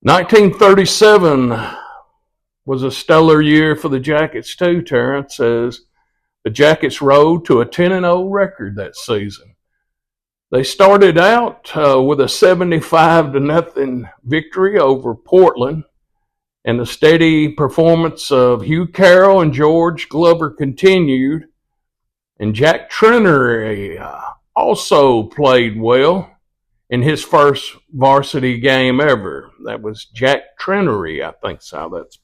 1937 was a stellar year for the Jackets too, Terrence, as the Jackets rode to a 10-0 record that season. They started out with a 75-0 victory over Portland, and the steady performance of Hugh Carroll and George Glover continued, and Jack Trenery also played well in his first varsity game ever. That was Jack Trenery, I think is how that's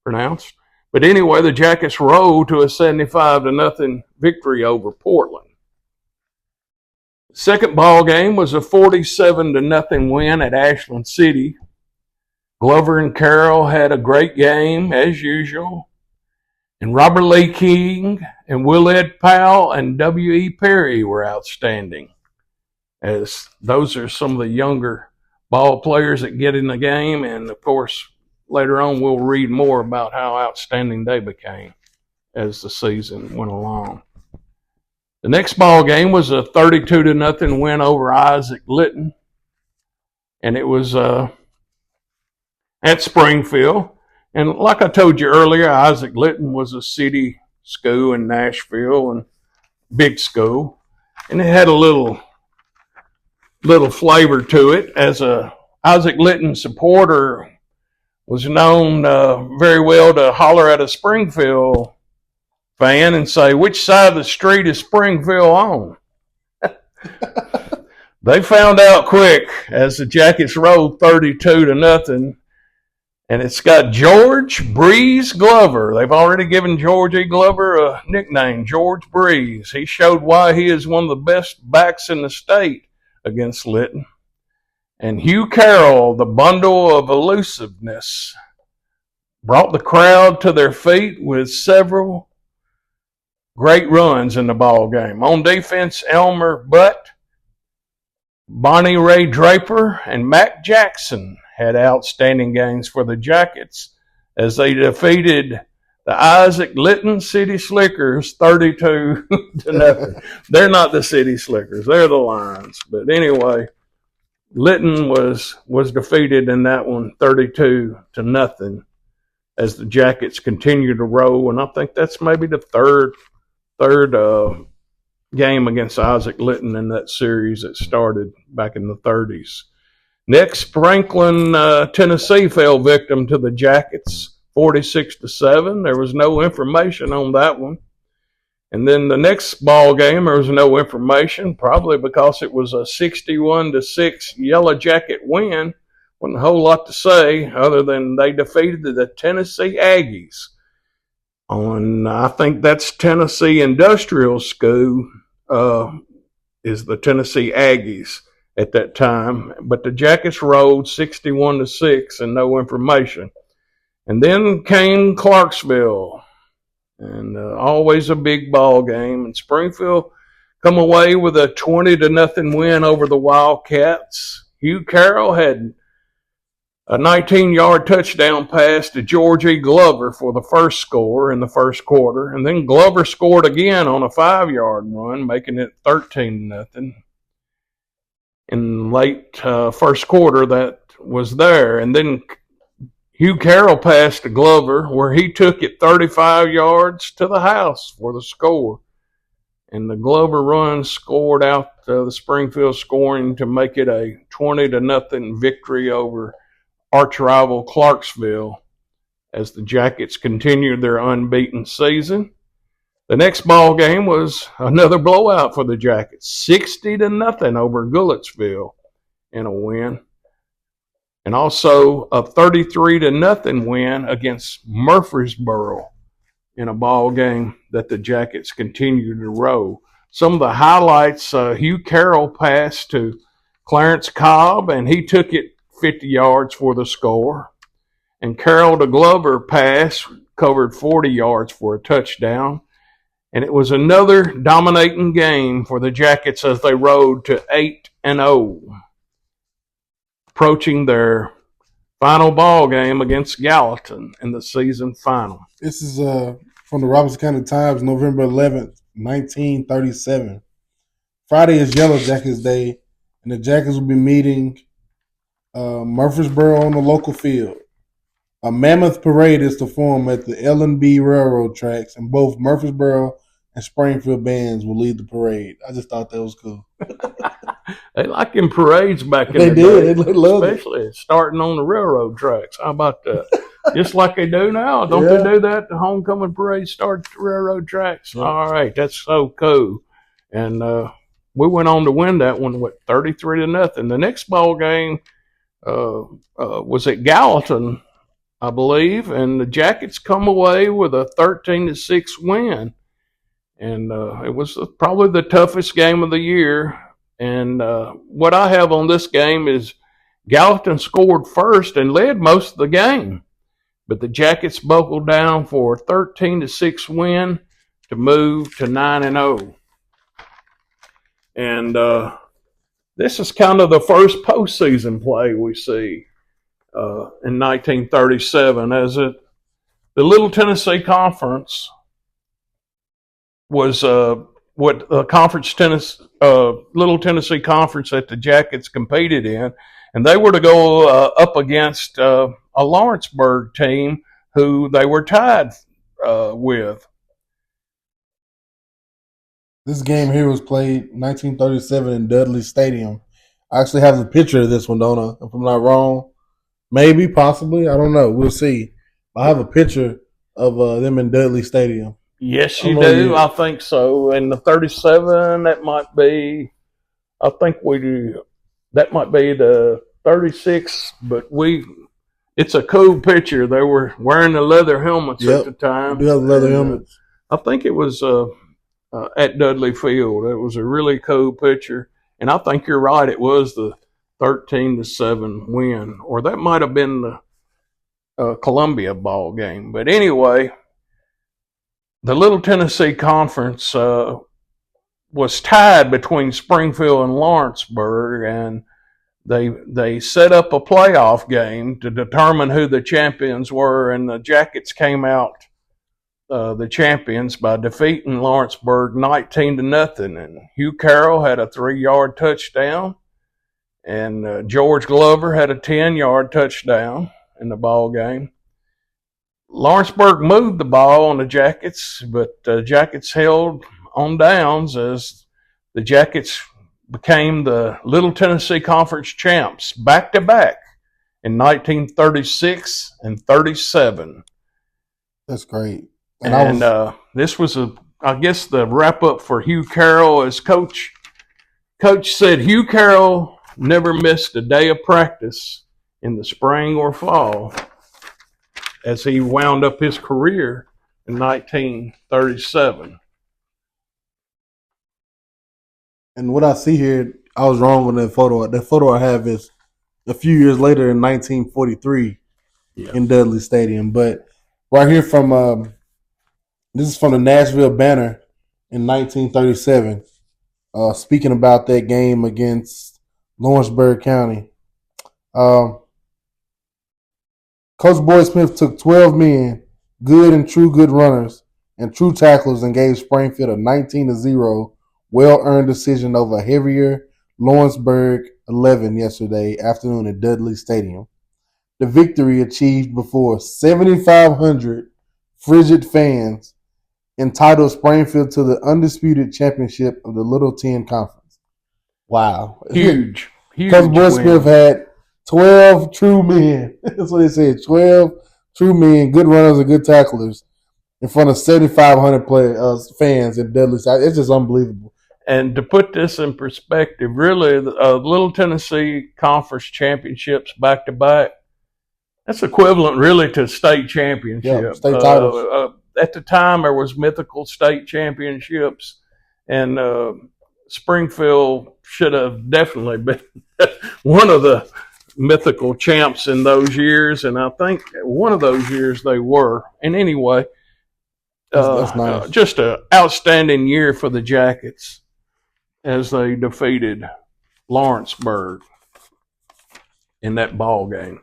pronounced. But anyway, the Jackets rode to a 75-0 victory over Portland. Second ball game was a 47-0 win at Ashland City. Glover and Carroll had a great game as usual, and Robert Lee King and Willard Powell and W.E. Perry were outstanding, as those are some of the younger ball players that get in the game, and of course later on we'll read more about how outstanding they became as the season went along. The next ball game was a 32-0 win over Isaac Litton, and it was at Springfield. And like I told you earlier, Isaac Litton was a city school in Nashville, and big school, and it had a little flavor to it. As a Isaac Litton supporter, was known very well to holler at a Springfield fan and say, "Which side of the street is Springfield on?" They found out quick as the Jackets rode 32-0, and it's got George Breeze Glover. They've already given George E. Glover a nickname, George Breeze. He showed why he is one of the best backs in the state against Litton. And Hugh Carroll, the bundle of elusiveness, brought the crowd to their feet with several great runs in the ball game. On defense, Elmer Butt, Bonnie Ray Draper, and Mac Jackson had outstanding games for the Jackets as they defeated the Isaac Litton City Slickers 32-0. They're not the City Slickers, they're the Lions. But anyway, Litton was defeated in that one 32-0 as the Jackets continue to roll, and I think that's maybe the third game against Isaac Litton in that series that started back in the 30s. Next, Franklin, Tennessee fell victim to the Jackets 46-7. There was no information on that one. And then the next ball game, there was no information, probably because it was a 61-6 Yellow Jacket win. Wasn't a whole lot to say other than they defeated the Tennessee Aggies. I think that's Tennessee Industrial School is the Tennessee Aggies at that time. But the Jackets rode 61-6 and no information. And then came Clarksville, and always a big ball game. And Springfield come away with a 20-0 win over the Wildcats. Hugh Carroll had a 19-yard touchdown pass to George E. Glover for the first score in the first quarter. And then Glover scored again on a 5-yard run, making it 13-0. In late first quarter, that was there. And then Hugh Carroll passed to Glover, where he took it 35 yards to the house for the score. And the Glover run scored out the Springfield scoring to make it a 20-0 victory over arch rival Clarksville as the Jackets continued their unbeaten season. The next ball game was another blowout for the Jackets, 60-0 over Goodlettsville in a win. And also a 33-0 win against Murfreesboro in a ball game that the Jackets continued to roll. Some of the highlights, Hugh Carroll passed to Clarence Cobb, and he took it 50 yards for the score. And Carroll to Glover pass covered 40 yards for a touchdown. And it was another dominating game for the Jackets as they rode to 8-0, approaching their final ball game against Gallatin in the season final. This is from the Robertson County Times, November 11th, 1937. Friday is Yellow Jackets Day, and the Jackets will be meeting Murfreesboro on the local field. A mammoth parade is to form at the L&B Railroad tracks, and both Murfreesboro and Springfield bands will lead the parade. I just thought that was cool. They like them parades back in They the did. day. They loved it. Especially starting on the railroad tracks. How about that? Just like they do now. Don't Yeah. they do that? The homecoming parade starts at the railroad tracks. Yeah. All right. That's so cool. And we went on to win that one with 33-0. The next ball game was at Gallatin, I believe, and the Jackets come away with a 13-6 win. And it was probably the toughest game of the year. And what I have on this game is Gallatin scored first and led most of the game. But the Jackets buckled down for a 13-6 win to move to 9-0. And this is kind of the first postseason play we see in 1937, as the Little Tennessee Conference was what the Little Tennessee Conference that the Jackets competed in, and they were to go up against a Lawrenceburg team who they were tied with. This game here was played 1937 in Dudley Stadium. I actually have a picture of this one, don't I? If I'm not wrong. Maybe, possibly. I don't know. We'll see. I have a picture of them in Dudley Stadium. Yes, you do. I think so. And the 37, that might be, I think that might be the 36, but it's a cool picture. They were wearing the leather helmets at the time. They do have leather helmets. I think it was at Dudley Field. It was a really cool picture. And I think you're right. It was the 13-7 win, or that might have been the Columbia ball game. But anyway, the Little Tennessee Conference was tied between Springfield and Lawrenceburg, and they set up a playoff game to determine who the champions were, and the Jackets came out the champions by defeating Lawrenceburg 19-0. And Hugh Carroll had a 3-yard touchdown, and George Glover had a 10-yard touchdown in the ball game. Lawrenceburg moved the ball on the Jackets, but the Jackets held on downs as the Jackets became the Little Tennessee Conference champs back-to-back in 1936 and 37. That's great. And this was, I guess, the wrap-up for Hugh Carroll. As Coach said, Hugh Carroll never missed a day of practice in the spring or fall as he wound up his career in 1937. And what I see here, I was wrong with that photo. That photo I have is a few years later in 1943 in Dudley Stadium. But right here from, this is from the Nashville Banner in 1937, speaking about that game against Lawrenceburg County. Coach Boyd Smith took 12 men, good runners, and true tacklers, and gave Springfield a 19-0 well-earned decision over heavier Lawrenceburg 11 yesterday afternoon at Dudley Stadium. The victory achieved before 7,500 frigid fans entitled Springfield to the undisputed championship of the Little Ten Conference. Wow. Huge. Coach Boyd Smith had 12 true men. That's what they said. 12 true men, good runners and good tacklers in front of 7,500 fans in Dudley. It's just unbelievable. And to put this in perspective, really, Little Tennessee Conference championships back-to-back, that's equivalent really to state championship. Yeah, state titles. At the time, there was mythical state championships, and Springfield should have definitely been one of the mythical champs in those years, and I think one of those years they were. And anyway, that's nice. Just an outstanding year for the Jackets as they defeated Lawrenceburg in that ball game.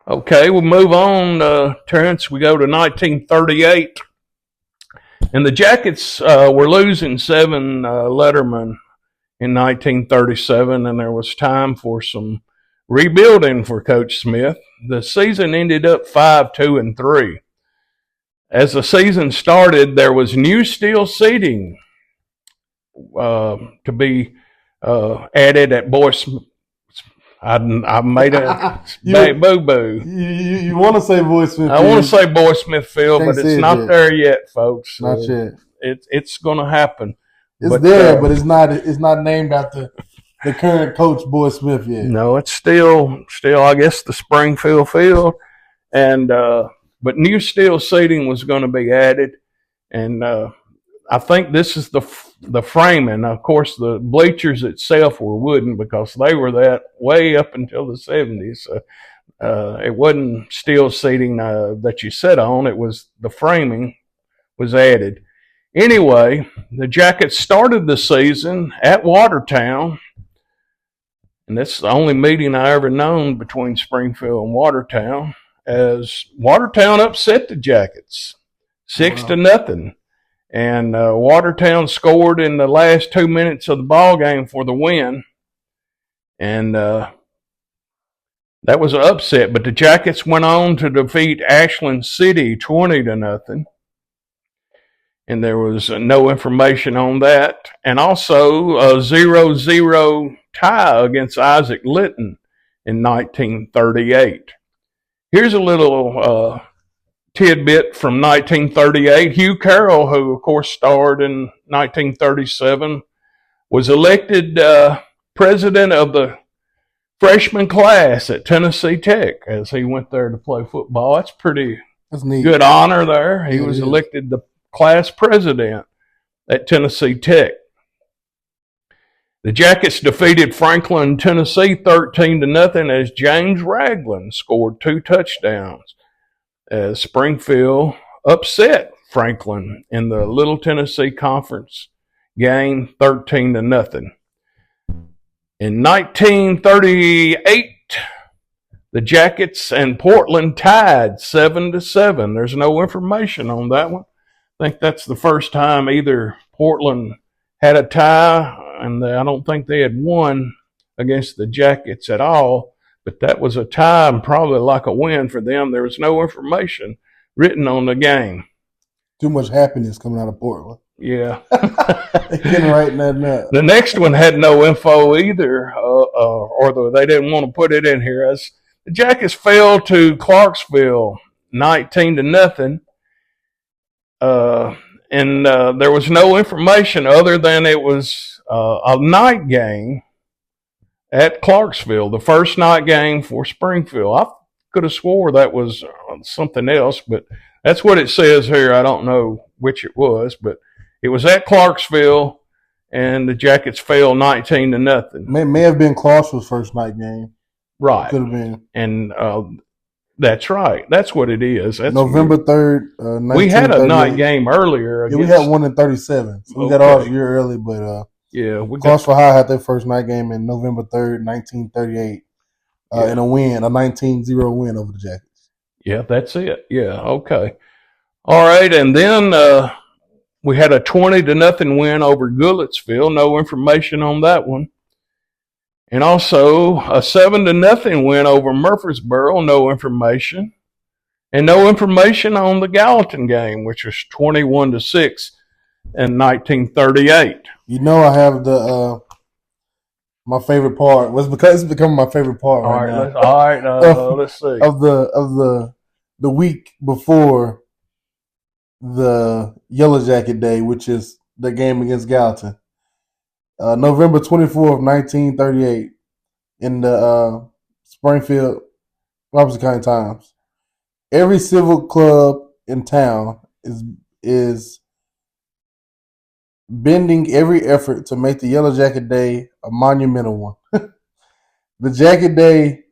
Okay, we'll move on, Terrence. We go to 1938. And the Jackets were losing 7 lettermen in 1937, and there was time for some rebuilding for Coach Smith. The season ended up 5-2-3. As the season started, there was new steel seating to be added at Boys. I made a boo-boo. You want to say Boy Smith? I want to say Boy Smith Field, but it's not there yet, folks. Not yet. It's going to happen. It's there, but it's not named after the current coach, Boy Smith, yet. No, it's still, I guess, the Springfield Field, and but new steel seating was going to be added, and I think this is the framing. Of course, the bleachers itself were wooden because they were that way up until the 70s. It wasn't steel seating that you sit on. It was the framing was added. Anyway, the Jackets started the season at Watertown, and that's the only meeting I ever known between Springfield and Watertown, as Watertown upset the Jackets 6-0. And Watertown scored in the last 2 minutes of the ball game for the win. And that was an upset. But the Jackets went on to defeat Ashland City 20-0. And there was no information on that. And also a 0-0 tie against Isaac Litton in 1938. Here's a little tidbit from 1938. Hugh Carroll, who of course starred in 1937, was elected president of the freshman class at Tennessee Tech as he went there to play football. That's neat. Good honor there. He was elected the class president at Tennessee Tech. The Jackets defeated Franklin, Tennessee 13-0 as James Ragland scored 2 touchdowns. As Springfield upset Franklin in the Little Tennessee Conference game 13-0. In 1938, the Jackets and Portland tied 7-7. There's no information on that one. I think that's the first time either Portland had a tie, and I don't think they had won against the Jackets at all. But that was a tie and probably like a win for them. There was no information written on the game. Too much happiness coming out of Portland. Yeah. They couldn't write nothing up. The next one had no info either, or they didn't want to put it in here. As the Jackets fell to Clarksville 19-0. And there was no information other than it was a night game at Clarksville, the first night game for Springfield. I could have swore that was something else, but that's what it says here. I don't know which it was, but it was at Clarksville, and the Jackets fell 19-0. May have been Clarksville's first night game. Right. Could have been. And that's right. That's what it is. That's November 3rd, we had a night game earlier. Yeah, we had one in 37. So we got ours a year early, but yeah, Clarksville High had their first night game in November 3rd, 1938, in a 19-0 win over the Jackets. Yeah, that's it. Yeah, okay. All right, and then we had a 20-0 win over Goodlettsville. No information on that one. And also a 7-0 win over Murfreesboro. No information. And no information on the Gallatin game, which was 21-6 in 1938. You know, I have the my favorite part. It's becoming my favorite part right now. All right, let's see. Of the week before the Yellow Jacket Day, which is the game against Gallatin. November 24th, 1938, in the Springfield Robertson County Times. Every civil club in town is bending every effort to make the Yellow Jacket Day a monumental one. The Jacket Day,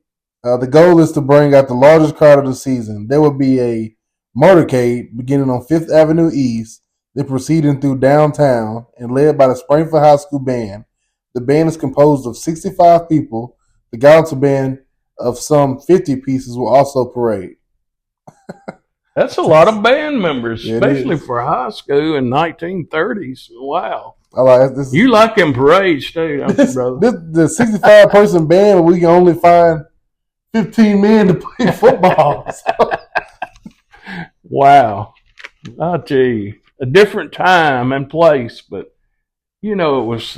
the goal is to bring out the largest crowd of the season. There will be a motorcade beginning on 5th Avenue East, then proceeding through downtown and led by the Springfield High School Band. The band is composed of 65 people. The Gallatin Band of some 50 pieces will also parade. That's a lot of band members, Yeah, especially for high school in 1930s. Wow. I like this. You like them parades too, don't you, brother? The 65-person band, we can only find 15 men to play football. Wow. I'll tell you, a different time and place, but it was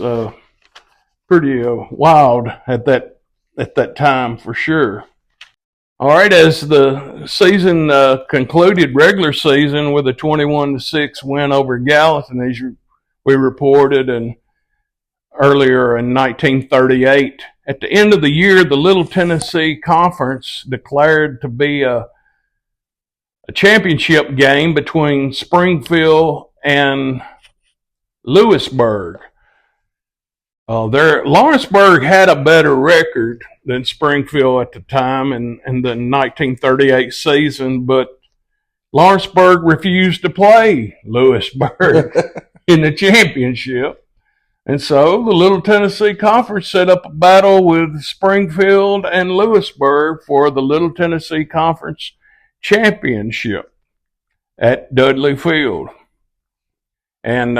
pretty wild at that time for sure. All right, as the season concluded, regular season with a 21-6 win over Gallatin, as we reported, and earlier in 1938. At the end of the year, the Little Tennessee Conference declared to be a championship game between Springfield and Lewisburg. Lawrenceburg had a better record than Springfield at the time in the 1938 season, but Lawrenceburg refused to play Lewisburg in the championship. And so the Little Tennessee Conference set up a battle with Springfield and Lewisburg for the Little Tennessee Conference championship at Dudley Field. And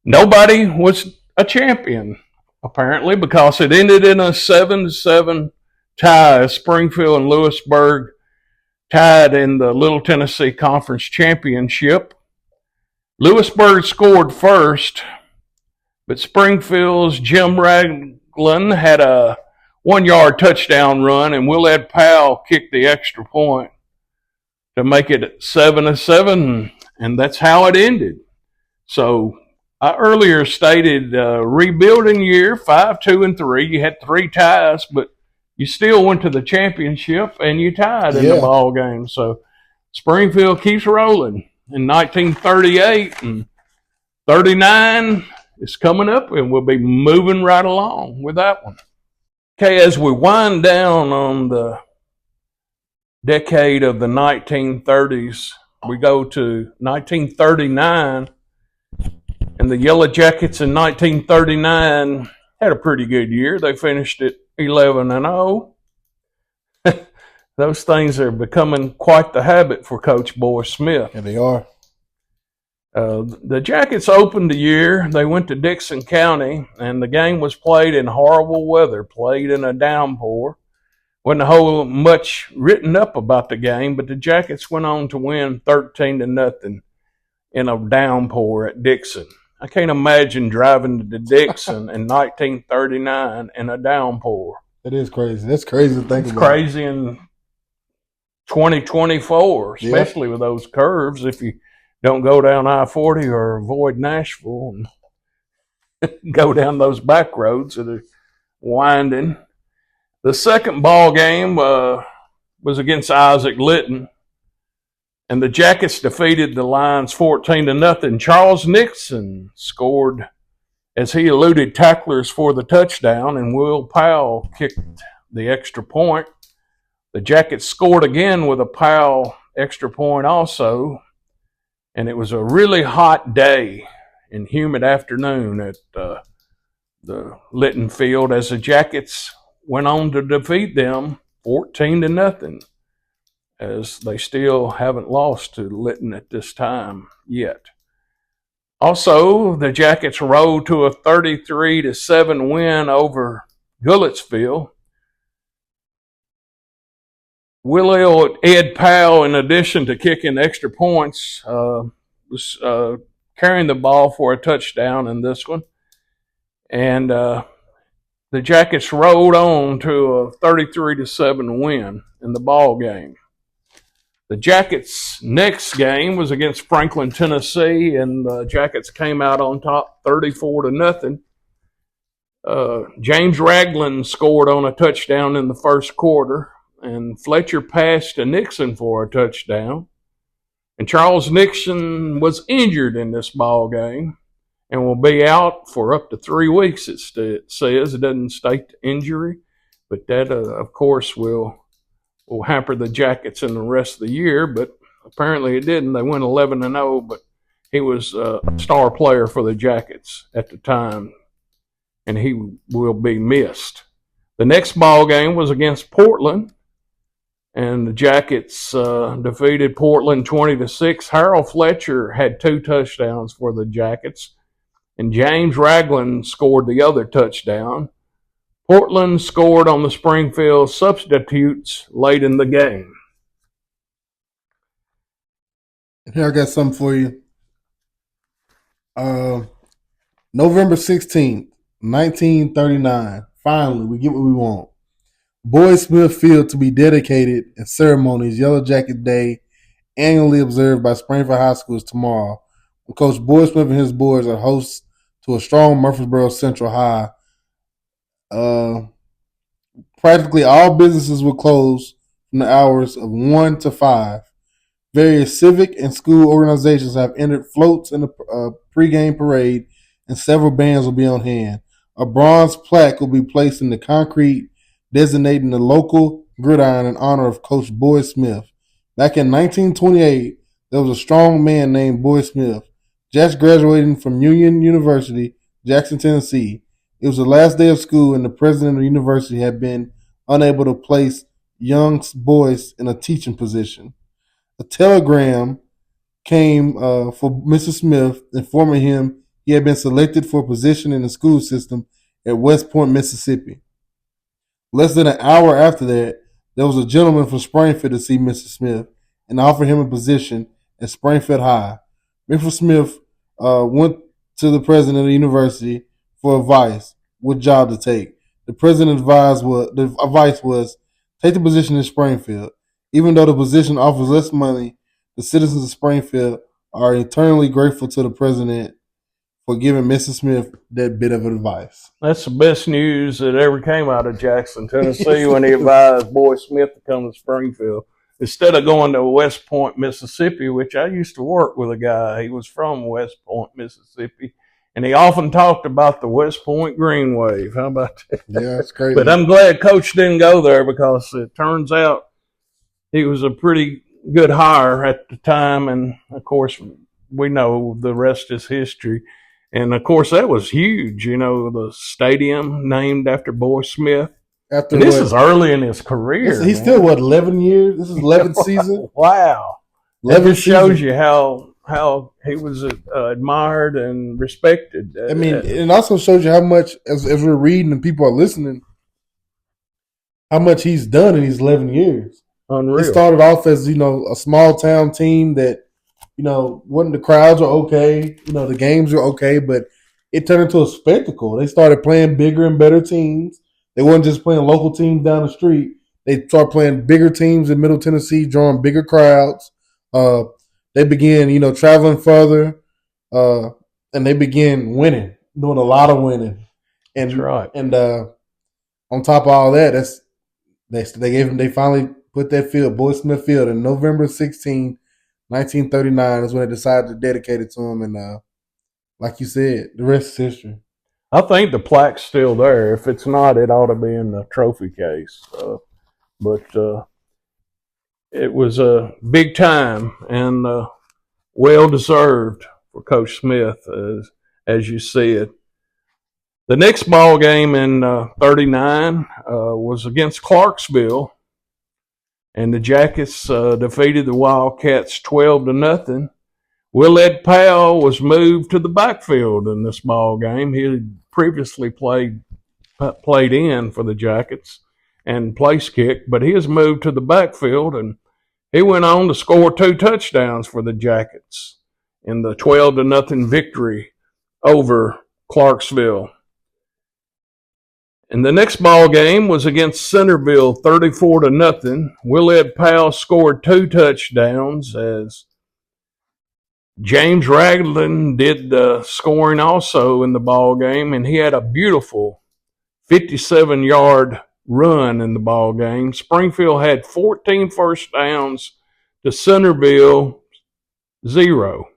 nobody was a champion, apparently, because it ended in a 7-7 tie. Springfield and Lewisburg tied in the Little Tennessee Conference championship. Lewisburg scored first, but Springfield's Jim Ragland had a 1-yard touchdown run, and Willard Powell kicked the extra point to make it 7-7, and that's how it ended. So I earlier stated rebuilding year, 5-2-3. You had 3 ties, but you still went to the championship and you tied in the ball game. So Springfield keeps rolling. In 1938 and 39 is coming up, and we'll be moving right along with that one. Okay, as we wind down on the decade of the 1930s, we go to 1939. And the Yellow Jackets in 1939 had a pretty good year. They finished at 11-0. Those things are becoming quite the habit for Coach Boy Smith. Yeah, they are. The Jackets opened the year. They went to Dickson County, and the game was played in horrible weather, played in a downpour. Wasn't a whole much written up about the game, but the Jackets went on to win 13-0 in a downpour at Dickson. I can't imagine driving to Dickson in 1939 in a downpour. It is crazy. That's crazy to think about. It's crazy in 2024, especially with those curves. If you don't go down I-40 or avoid Nashville and go down those back roads that are winding. The second ball game was against Isaac Litton. And the Jackets defeated the Lions 14-0. Charles Nixon scored as he eluded tacklers for the touchdown, and Will Powell kicked the extra point. The Jackets scored again with a Powell extra point also, and it was a really hot day and humid afternoon at the Litton Field as the Jackets went on to defeat them 14-0. As they still haven't lost to Litton at this time yet. Also, the Jackets rode to a 33-7 win over Goodlettsville. Ed Powell, in addition to kicking extra points, was carrying the ball for a touchdown in this one. And the Jackets rode on to a 33-7 win in the ball game. The Jackets' next game was against Franklin, Tennessee, and the Jackets came out on top 34-0. James Ragland scored on a touchdown in the first quarter, and Fletcher passed to Nixon for a touchdown. And Charles Nixon was injured in this ball game and will be out for up to 3 weeks, it says. It doesn't state the injury, but that, of course, will hamper the Jackets in the rest of the year, but apparently it didn't. They went 11-0, but he was a star player for the Jackets at the time, and he will be missed. The next ball game was against Portland, and the Jackets defeated Portland 20-6. Harold Fletcher had 2 touchdowns for the Jackets, and James Ragland scored the other touchdown. Portland scored on the Springfield substitutes late in the game. Here I got something for you. November 16th, 1939. Finally, we get what we want. Boyd Smith Field to be dedicated in ceremonies. Yellow Jacket Day, annually observed by Springfield High School, is tomorrow. When Coach Boyd Smith and his boys are hosts to a strong Murfreesboro Central High. Practically all businesses will close from the hours of 1 to 5. Various civic and school organizations have entered floats in the pregame parade, and several bands will be on hand. A bronze plaque will be placed in the concrete designating the local gridiron in honor of Coach Boyd Smith. Back in 1928, there was a strong man named Boyd Smith, just graduating from Union University, Jackson, Tennessee. It was the last day of school, and the president of the university had been unable to place young Boyd in a teaching position. A telegram came for Mr. Smith informing him he had been selected for a position in the school system at West Point, Mississippi. Less than an hour after that, there was a gentleman from Springfield to see Mr. Smith and offer him a position at Springfield High. Mr. Smith went to the president of the university for advice what job to take. The president's advice was take the position in Springfield. Even though the position offers less money, the citizens of Springfield are eternally grateful to the president for giving Mr. Smith that bit of advice. That's the best news that ever came out of Jackson, Tennessee, when he advised Boyd Smith to come to Springfield. Instead of going to West Point, Mississippi, which I used to work with a guy. He was from West Point, Mississippi, and he often talked about the West Point Green Wave. How about that? Yeah, that's crazy. But I'm glad Coach didn't go there because it turns out he was a pretty good hire at the time. And, of course, we know the rest is history. And, of course, that was huge, you know, the stadium named after Boyd Smith. This is early in his career. He's still, 11 years? This is 11th season? Wow. 11 it shows you how he was admired and respected. I mean, it also shows you how much, as we're reading and people are listening, how much he's done in these 11 years. Unreal. He started off as, a small town team that, wasn't the crowds were okay, the games were okay, but it turned into a spectacle. They started playing bigger and better teams. They weren't just playing local teams down the street. They started playing bigger teams in Middle Tennessee, drawing bigger crowds. They began, traveling further, and they began winning, doing a lot of winning. And, that's right. And on top of all that, they finally put that field, Boyd Smith Field, in November 16, 1939 is when they decided to dedicate it to him. And like you said, the rest is history. I think the plaque's still there. If it's not, it ought to be in the trophy case. But it was a big time and well-deserved for Coach Smith, as you said. The next ball game in 39 was against Clarksville, and the Jackets defeated the Wildcats 12-0. Willett Powell was moved to the backfield in this ball game. He had previously played in for the Jackets and place kick, but he was moved to the backfield, and he went on to score 2 touchdowns for the Jackets in the 12-0 victory over Clarksville. And the next ball game was against Centerville, 34-0. Willett Powell scored 2 touchdowns as James Ragland did the scoring also in the ball game, and he had a beautiful 57-yard run in the ball game. Springfield had 14 first downs to Centerville 0.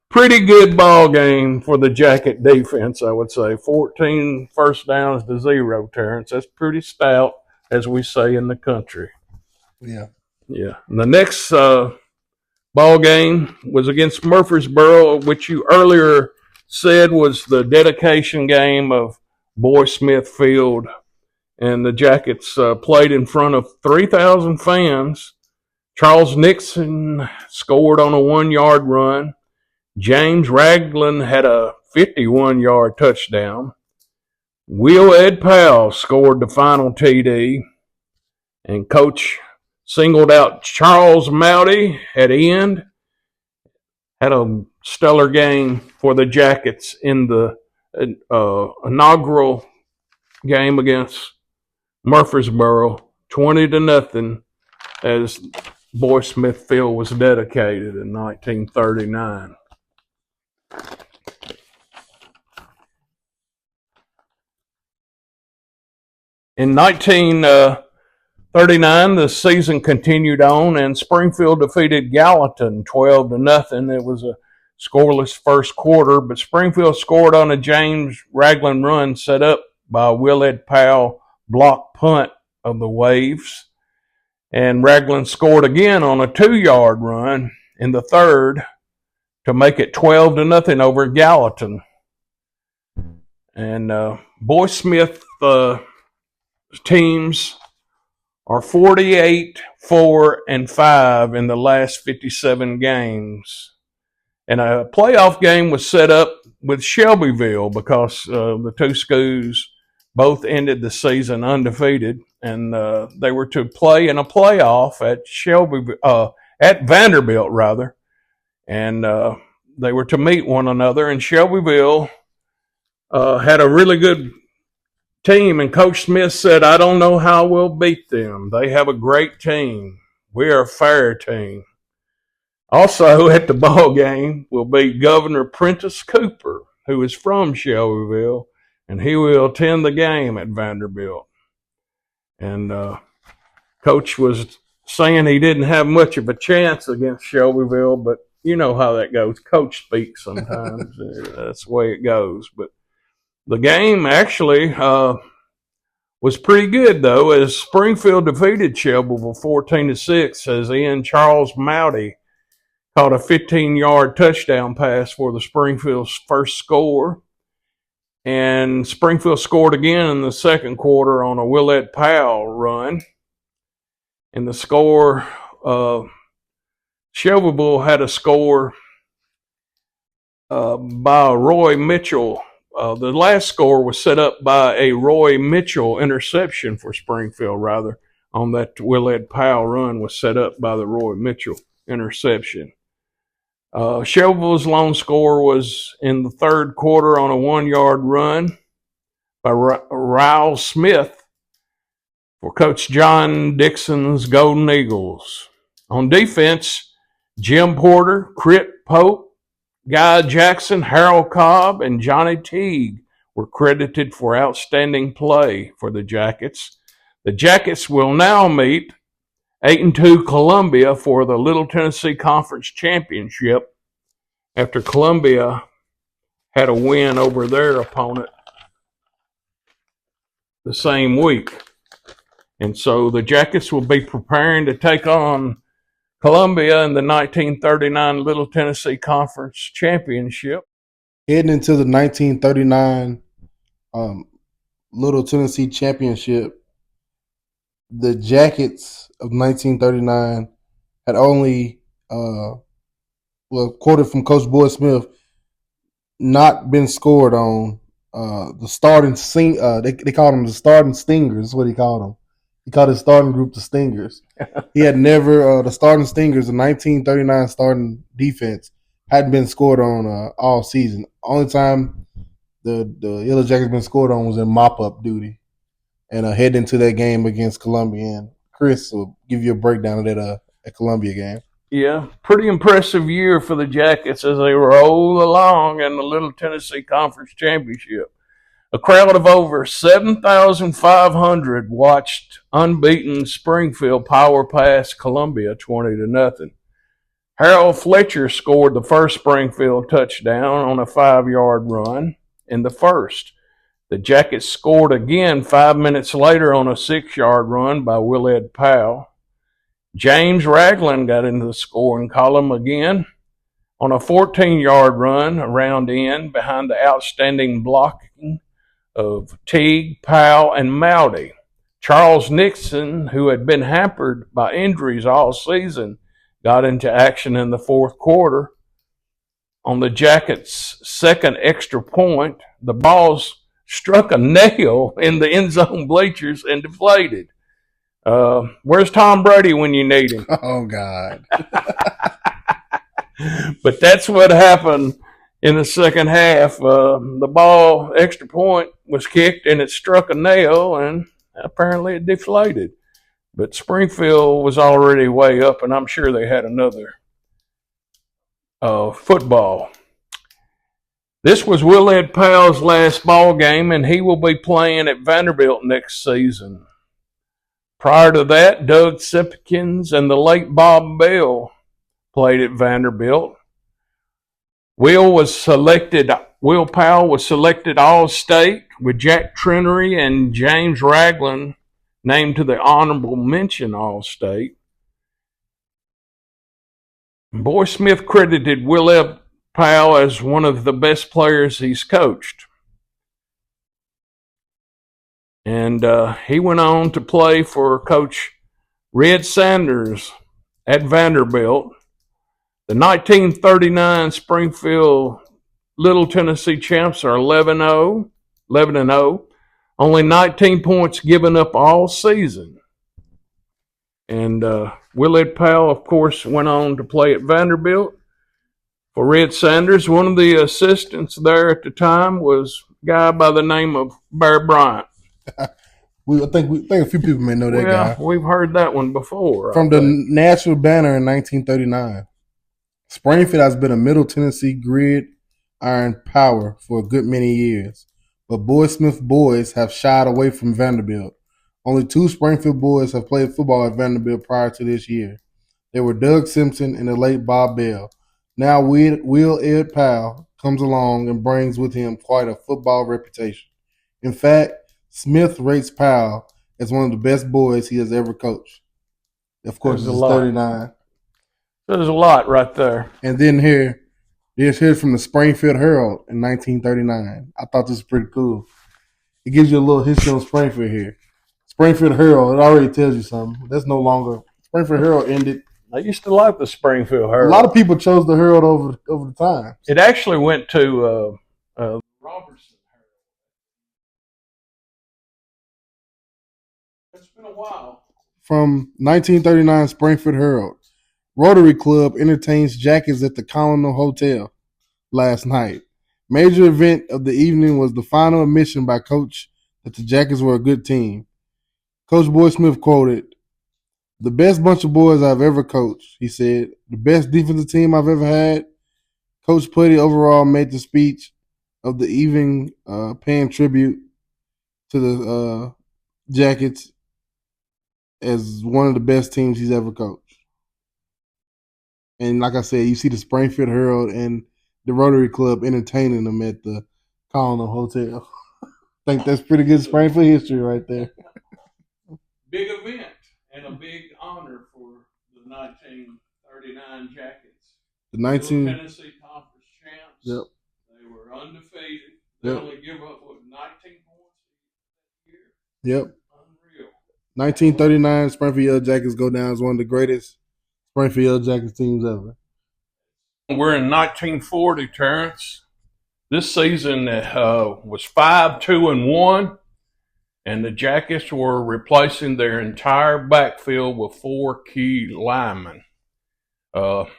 Pretty good ball game for the Jacket defense, I would say. 14 first downs to 0, Terrence. That's pretty stout, as we say in the country. Yeah. And the next ball game was against Murfreesboro, which you earlier said was the dedication game of Boyd Smith Field. And the Jackets played in front of 3,000 fans. Charles Nixon scored on a 1-yard run. James Ragland had a 51-yard touchdown. Will Ed Powell scored the final TD, and Coach singled out Charles Mowdy at end. Had a stellar game for the Jackets in the inaugural game against Murfreesboro, 20-0, as Boy Smith Field was dedicated in 1939. In 1939, the season continued on, and Springfield defeated Gallatin 12-0. It was a scoreless first quarter, but Springfield scored on a James Ragland run set up by Willard Powell block punt of the Waves. And Ragland scored again on a 2-yard run in the third to make it 12-0 over Gallatin. And Boy Smith teams are 48-4-5 in the last 57 games. And a playoff game was set up with Shelbyville because the two schools both ended the season undefeated, and they were to play in a playoff at Vanderbilt rather, and they were to meet one another. And Shelbyville had a really good team, and Coach Smith said, "I don't know how we'll beat them. They have a great team. We are a fair team." Also at the ball game will be Governor Prentice Cooper, who is from Shelbyville, and he will attend the game at Vanderbilt. And Coach was saying he didn't have much of a chance against Shelbyville, but you know how that goes. Coach speaks sometimes. That's the way it goes. But the game actually was pretty good, though, as Springfield defeated Shelbyville 14-6, as Ian Charles Mowdy caught a 15-yard touchdown pass for the Springfield's first score. And Springfield scored again in the second quarter on a Willett Powell run. And the score, Shelbyville had a score by Roy Mitchell. The last score was set up by a Roy Mitchell interception for Springfield, rather, on that Willett Powell run was set up by the Roy Mitchell interception. Shelbyville's lone score was in the third quarter on a 1-yard run by Ryle Smith for Coach John Dixon's Golden Eagles. On defense, Jim Porter, Crit Pope, Guy Jackson, Harold Cobb, and Johnny Teague were credited for outstanding play for the Jackets. The Jackets will now meet 8-2 Columbia for the Little Tennessee Conference Championship after Columbia had a win over their opponent the same week. And so the Jackets will be preparing to take on Columbia in the 1939 Little Tennessee Conference Championship. Heading into the 1939 Little Tennessee Championship, the Jackets of 1939 had only, quoted from Coach Boy Smith, not been scored on. The starting they called them the starting Stingers. That's what he called them. He called his starting group the Stingers. He had never the starting Stingers, the 1939 starting defense, hadn't been scored on all season. Only time the Yellow Jackets been scored on was in mop-up duty. And heading into that game against Columbia. And Chris will give you a breakdown of that Columbia game. Yeah, pretty impressive year for the Jackets as they roll along in the Little Tennessee Conference Championship. A crowd of over 7,500 watched unbeaten Springfield power pass Columbia 20-0. Harold Fletcher scored the first Springfield touchdown on a 5-yard run in the first. The Jackets scored again 5 minutes later on a 6-yard run by Willard Powell. James Ragland got into the scoring column again on a 14-yard run around end behind the outstanding blocking of Teague, Powell, and Mowdy. Charles Nixon, who had been hampered by injuries all season, got into action in the fourth quarter on the Jackets' second extra point, the balls struck a nail in the end zone bleachers and deflated. Where's Tom Brady when you need him? Oh, God. But that's what happened in the second half. The ball extra point was kicked and it struck a nail and apparently it deflated. But Springfield was already way up, and I'm sure they had another football. This was Willard Powell's last ball game, and he will be playing at Vanderbilt next season. Prior to that, Doug Simpkins and the late Bob Bell played at Vanderbilt. Will Powell was selected All-State with Jack Trenery and James Ragland named to the Honorable Mention All-State. Boy Smith credited Will Powell as one of the best players he's coached. And he went on to play for Coach Red Sanders at Vanderbilt. The 1939 Springfield Little Tennessee champs are 11-0, only 19 points given up all season. And Willard Powell, of course, went on to play at Vanderbilt for Red Sanders. One of the assistants there at the time was a guy by the name of Bear Bryant. I think a few people may know that guy. We've heard that one before. From the Nashville Banner in 1939. Springfield has been a Middle Tennessee gridiron power for a good many years, but Boy Smith boys have shied away from Vanderbilt. Only 2 Springfield boys have played football at Vanderbilt prior to this year. They were Doug Simpson and the late Bob Bell. Now Will Ed Powell comes along and brings with him quite a football reputation. In fact, Smith rates Powell as one of the best boys he has ever coached. Of course, it's 39. There's a lot right there. And then here's from the Springfield Herald in 1939. I thought this was pretty cool. It gives you a little history on Springfield here. Springfield Herald, it already tells you something. That's no longer. Springfield Herald ended. I used to like the Springfield Herald. A lot of people chose the Herald over the Times. It actually went to Robertson Herald. It's been a while. From 1939 Springfield Herald. Rotary Club entertains Jackets at the Colonial Hotel last night. Major event of the evening was the final admission by Coach that the Jackets were a good team. Coach Boy Smith quoted, "The best bunch of boys I've ever coached," he said. "The best defensive team I've ever had." Coach Putty overall made the speech of the evening paying tribute to the Jackets as one of the best teams he's ever coached. And like I said, you see the Springfield Herald and the Rotary Club entertaining them at the Colonial Hotel. I think that's pretty good Springfield history right there. Big event and a big honor for the 1939 Jackets. The Tennessee Conference champs. Yep. They were undefeated. They only give up 19 points a year. Yep. Unreal. 1939 Springfield Jackets go down as one of the greatest Springfield Jackets teams ever. We're in 1940, Terrence. This season was 5-2-1, and the Jackets were replacing their entire backfield with 4 key linemen. The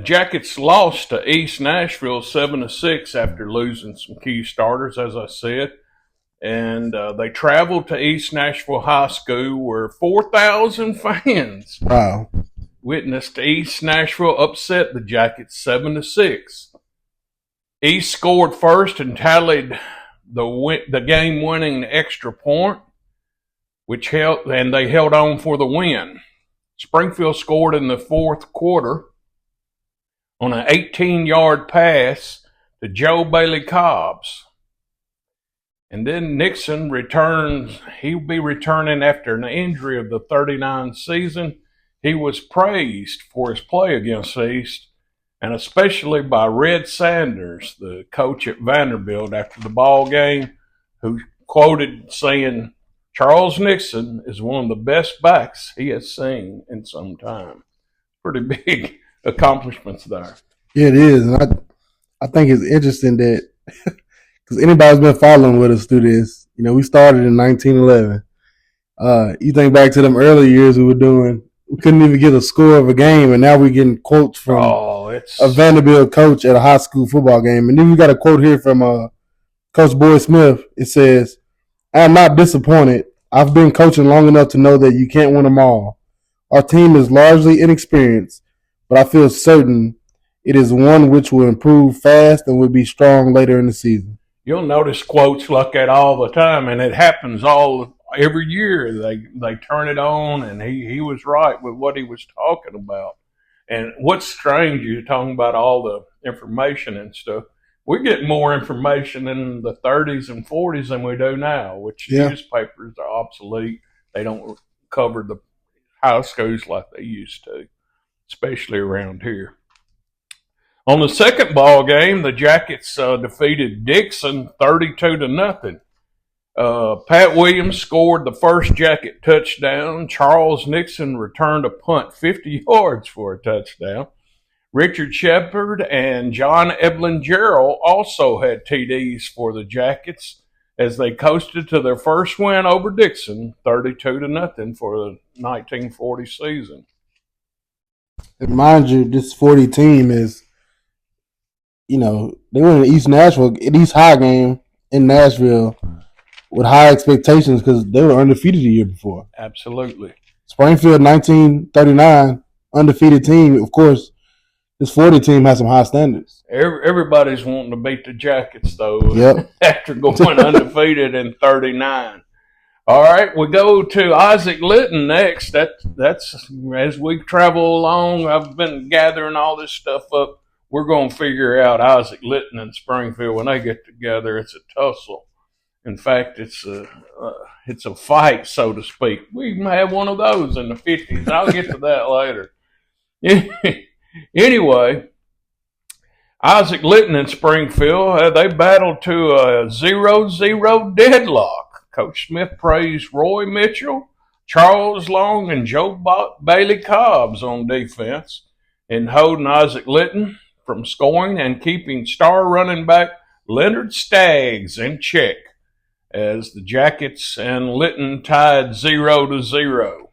Jackets lost to East Nashville 7-6 after losing some key starters, as I said. And they traveled to East Nashville High School where 4,000 fans witnessed East Nashville upset the Jackets 7-6. East scored first and tallied the game-winning extra point, and they held on for the win. Springfield scored in the fourth quarter on an 18-yard pass to Joe Bailey Cobbs. And then Nixon returns. He'll be returning after an injury of the 39 season. He was praised for his play against East, and especially by Red Sanders, the coach at Vanderbilt, after the ball game, who quoted saying, "Charles Nixon is one of the best backs he has seen in some time." Pretty big accomplishments there. Yeah, it is. And I think it's interesting that because anybody's been following with us through this, we started in 1911. You think back to them early years we couldn't even get a score of a game, and now we're getting quotes from a Vanderbilt coach at a high school football game. And then we got a quote here from Coach Boyd Smith. It says, "I am not disappointed. I've been coaching long enough to know that you can't win them all. Our team is largely inexperienced, but I feel certain it is one which will improve fast and will be strong later in the season." You'll notice quotes like that all the time, and it happens every year. They turn it on, and he was right with what he was talking about. And what's strange, you're talking about all the information and stuff. We get more information in the 30s and 40s than we do now, which newspapers are obsolete. They don't cover the high schools like they used to, especially around here. On the second ball game, the Jackets defeated Dixon 32-0. Pat Williams scored the first Jacket touchdown. Charles Nixon returned a punt 50 yards for a touchdown. Richard Shepard and John Eblin Gerald also had TDs for the Jackets as they coasted to their first win over Dixon, 32-0 for the 1940 season. And mind you, this 40 team is, they went in the East High game in Nashville with high expectations because they were undefeated the year before. Absolutely. Springfield 1939, undefeated team. Of course, this 40 team has some high standards. Everybody's wanting to beat the Jackets, though, after going undefeated in 39. All right, we go to Isaac Litton next. That's as we travel along, I've been gathering all this stuff up. We're going to figure out Isaac Litton and Springfield. When they get together, it's a tussle. In fact, it's a fight, so to speak. We may have one of those in the 50s. I'll get to that later. Anyway, Isaac Litton and Springfield, they battled to a 0-0 deadlock. Coach Smith praised Roy Mitchell, Charles Long, and Joe Bailey Cobbs on defense, and holding Isaac Litton from scoring and keeping star running back Leonard Staggs in check as the Jackets and Litton tied 0-0.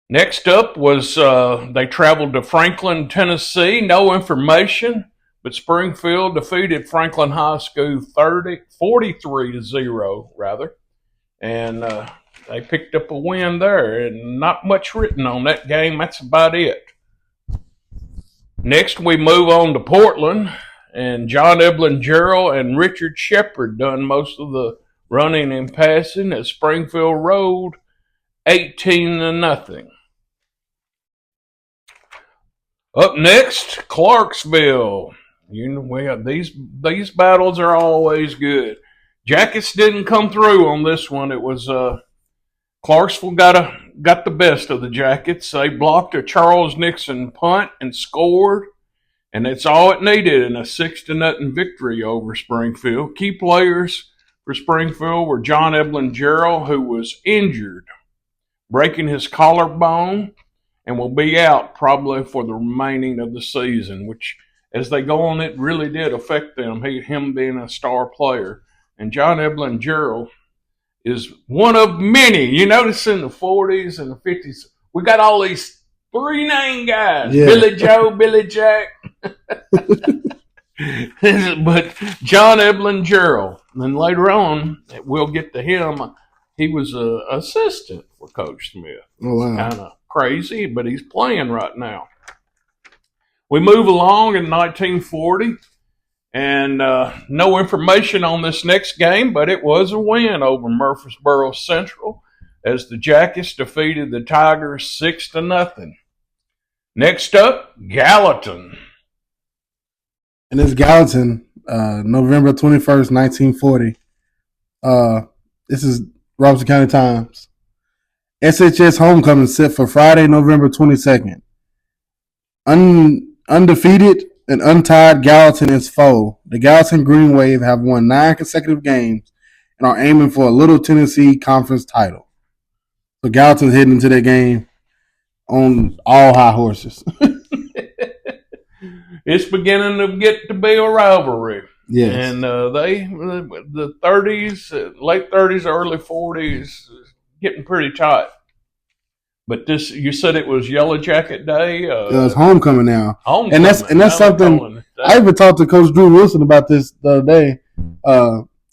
Next up was they traveled to Franklin, Tennessee. No information, but Springfield defeated Franklin High School 43-0, rather. And they picked up a win there. And not much written on that game. That's about it. Next, we move on to Portland. And John Eblin Gerald and Richard Shepard done most of the running and passing as Springfield rolled 18-0. Up next, Clarksville. These battles are always good. Jackets didn't come through on this one. It was Clarksville got the best of the Jackets. They blocked a Charles Nixon punt and scored, and that's all it needed in a 6-0 victory over Springfield. Key players for Springfield were John Eblin Gerald, who was injured, breaking his collarbone, and will be out probably for the remaining of the season, which, as they go on, it really did affect them, him being a star player. And John Eblin Gerald is one of many. You notice in the 40s and the 50s, we got all these three-name guys. Yeah. Billy Joe, Billy Jack. But John Eblin Gerald. And then later on, we'll get to him. He was an assistant for Coach Smith. Oh, wow. Kind of crazy, but he's playing right now. We move along in 1940. And no information on this next game, but it was a win over Murfreesboro Central as the Jackets defeated the Tigers 6-0. Next up, Gallatin. And it's Gallatin, November 21st, 1940. This is Robeson County Times. SHS homecoming set for Friday, November 22nd. Undefeated and untied Gallatin is foe. The Gallatin Green Wave have won 9 consecutive games and are aiming for a Little Tennessee Conference title. So Gallatin's heading into that game on all high horses. it's beginning to get to be a rivalry. Yes. And the 30s, late 30s, early 40s, getting pretty tight. But this, you said it was Yellow Jacket Day. It's homecoming now. Homecoming. And that's something. I even talked to Coach Drew Wilson about this the other day.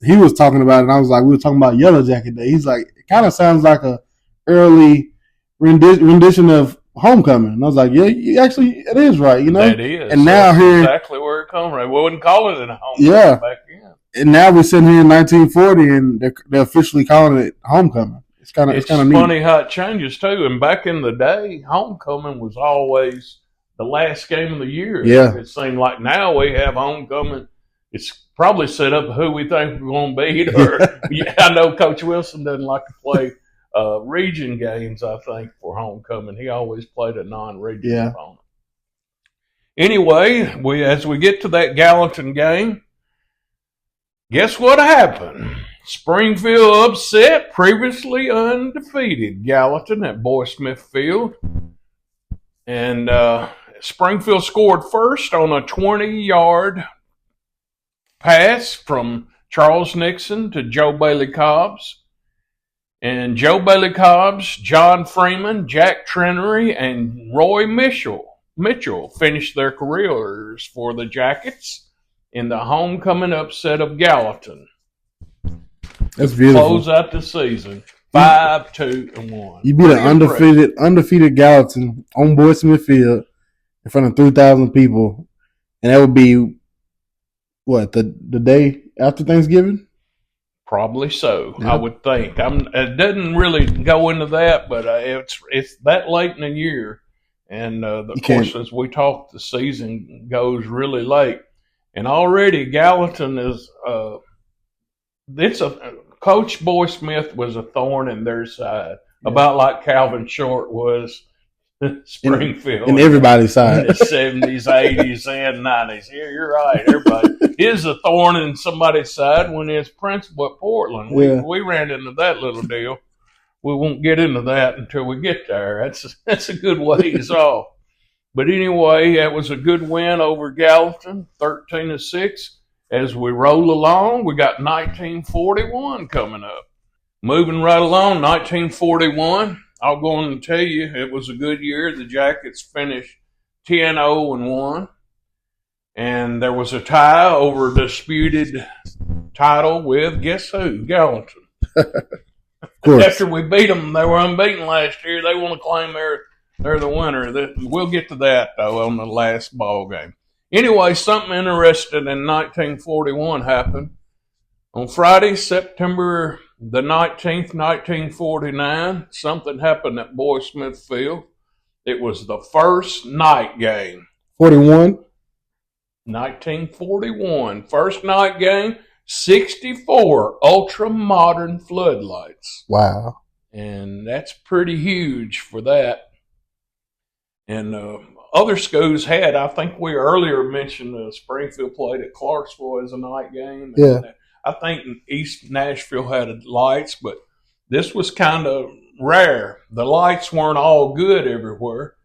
He was talking about it, and I was like, we were talking about Yellow Jacket Day. He's like, it kind of sounds like a early rendition of homecoming. And I was like, yeah, actually, it is right, you know. That is. And now that's here, exactly where it comes from. We wouldn't call it a homecoming back then. And now we're sitting here in 1940, and they're officially calling it homecoming. It's kind of funny neat. how it changes too. And back in the day, homecoming was always the last game of the year. Yeah. It seemed like now we have homecoming. It's probably set up who we think we're going to beat. Or I know Coach Wilson doesn't like to play region games. I think for homecoming, he always played a non-region opponent. Anyway, as we get to that Gallatin game, guess what happened? Springfield upset previously undefeated Gallatin at Boy Smith Field. And Springfield scored first on a 20-yard pass from Charles Nixon to Joe Bailey Cobbs. And Joe Bailey Cobbs, John Freeman, Jack Trenery, and Roy Mitchell finished their careers for the Jackets in the homecoming upset of Gallatin. That's beautiful. Close out the season 5-2-1. You beat an undefeated Gallatin on Boy Smith Field in front of 3,000 people, and that would be what, the day after Thanksgiving? Probably so. Yeah. I would think. It doesn't really go into that, but it's that late in the year, and of course, as we talked, the season goes really late, and already Gallatin is. Coach Boy Smith was a thorn in their side, about like Calvin Short was Springfield. In everybody's side. In the 70s, 80s, and 90s. Yeah, you're right. Everybody is a thorn in somebody's side when it's principal at Portland. We ran into that little deal. We won't get into that until we get there. That's a good ways off. But anyway, that was a good win over Gallatin, 13-6. As we roll along, we got 1941 coming up. Moving right along, 1941, I'll go on and tell you it was a good year. The Jackets finished 10-0-1. And there was a tie over a disputed title with, guess who? Gallatin. After we beat them, they were unbeaten last year. They want to claim they're the winner. We'll get to that, though, on the last ball game. Anyway, something interesting in 1941 happened. On Friday, September the 19th, 1949, something happened at Boy Smith Field. It was the first night game. 1941. First night game, 64 ultra-modern floodlights. Wow. And that's pretty huge for that. And other schools had, I think we earlier mentioned Springfield played at Clarksville as a night game. Yeah. I think East Nashville had lights, but this was kind of rare. The lights weren't all good everywhere.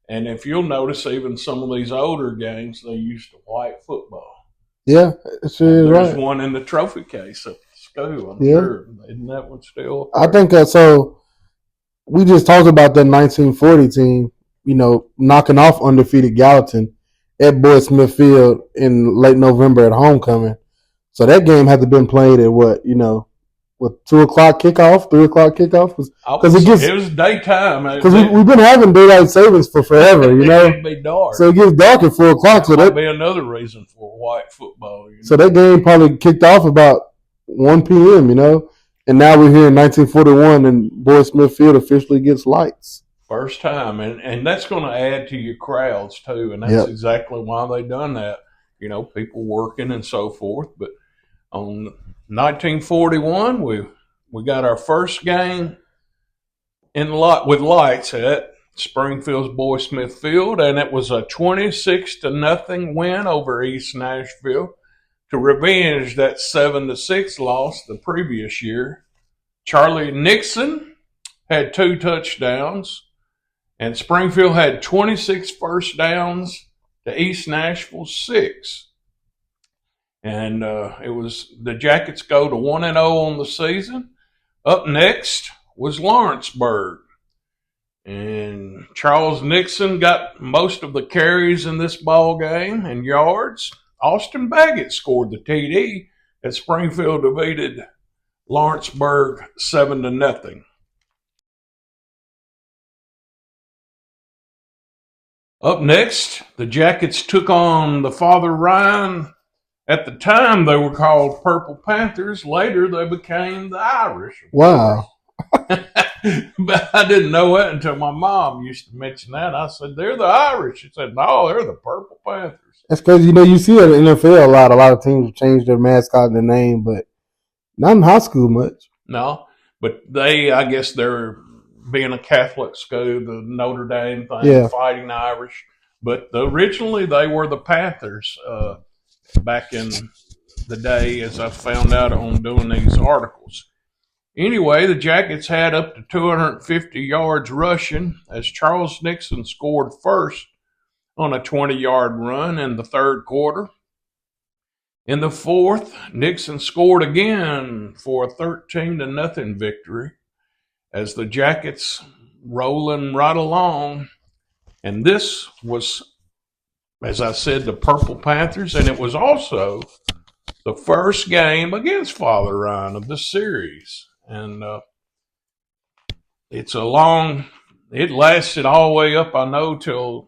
And if you'll notice, even some of these older games, they used white football. Yeah, sure is right. There's one in the trophy case at the school, I'm sure. Isn't that one still? I think so. We just talked about the 1940 team, knocking off undefeated Gallatin at Boy Smith Field in late November at homecoming. So that game had to have been played at what, 2 o'clock kickoff, 3 o'clock kickoff? It was daytime. Because we've been having daylight savings for forever, It can be dark. So it gets dark at 4 o'clock. That might be another reason for white football. So that game probably kicked off about 1 p.m., And now we're here in 1941 and Boy Smith Field officially gets lights. First time. And that's going to add to your crowds, too. And that's exactly why they done that. People working and so forth. But on 1941, we got our first game with lights at Springfield's Boy Smith Field, and it was a 26-0 win over East Nashville to revenge that 7-6 loss the previous year. Charlie Nixon had 2 touchdowns, and Springfield had 26 first downs to East Nashville 6. And it was the Jackets go to 1-0 on the season. Up next was Lawrenceburg. And Charles Nixon got most of the carries in this ball game and yards. Austin Baggett scored the TD as Springfield defeated Lawrenceburg 7-0. Up next, the Jackets took on the Father Ryan. At the time, they were called Purple Panthers. Later, they became the Irish. Wow. But I didn't know that until my mom used to mention that. I said, they're the Irish. She said, no, they're the Purple Panthers. That's because, you see it in the NFL a lot. A lot of teams change their mascot and their name, but not in high school much. No, but I guess they're being a Catholic school, the Notre Dame thing, Fighting Irish. But originally, they were the Panthers back in the day, as I found out on doing these articles. Anyway, the Jackets had up to 250 yards rushing as Charles Nixon scored first on a 20-yard run in the third quarter. In the fourth, Nixon scored again for a 13-0 victory as the Jackets rolling right along. And this was, as I said, the Purple Panthers, and it was also the first game against Father Ryan of the series. And it lasted all the way up, I know, till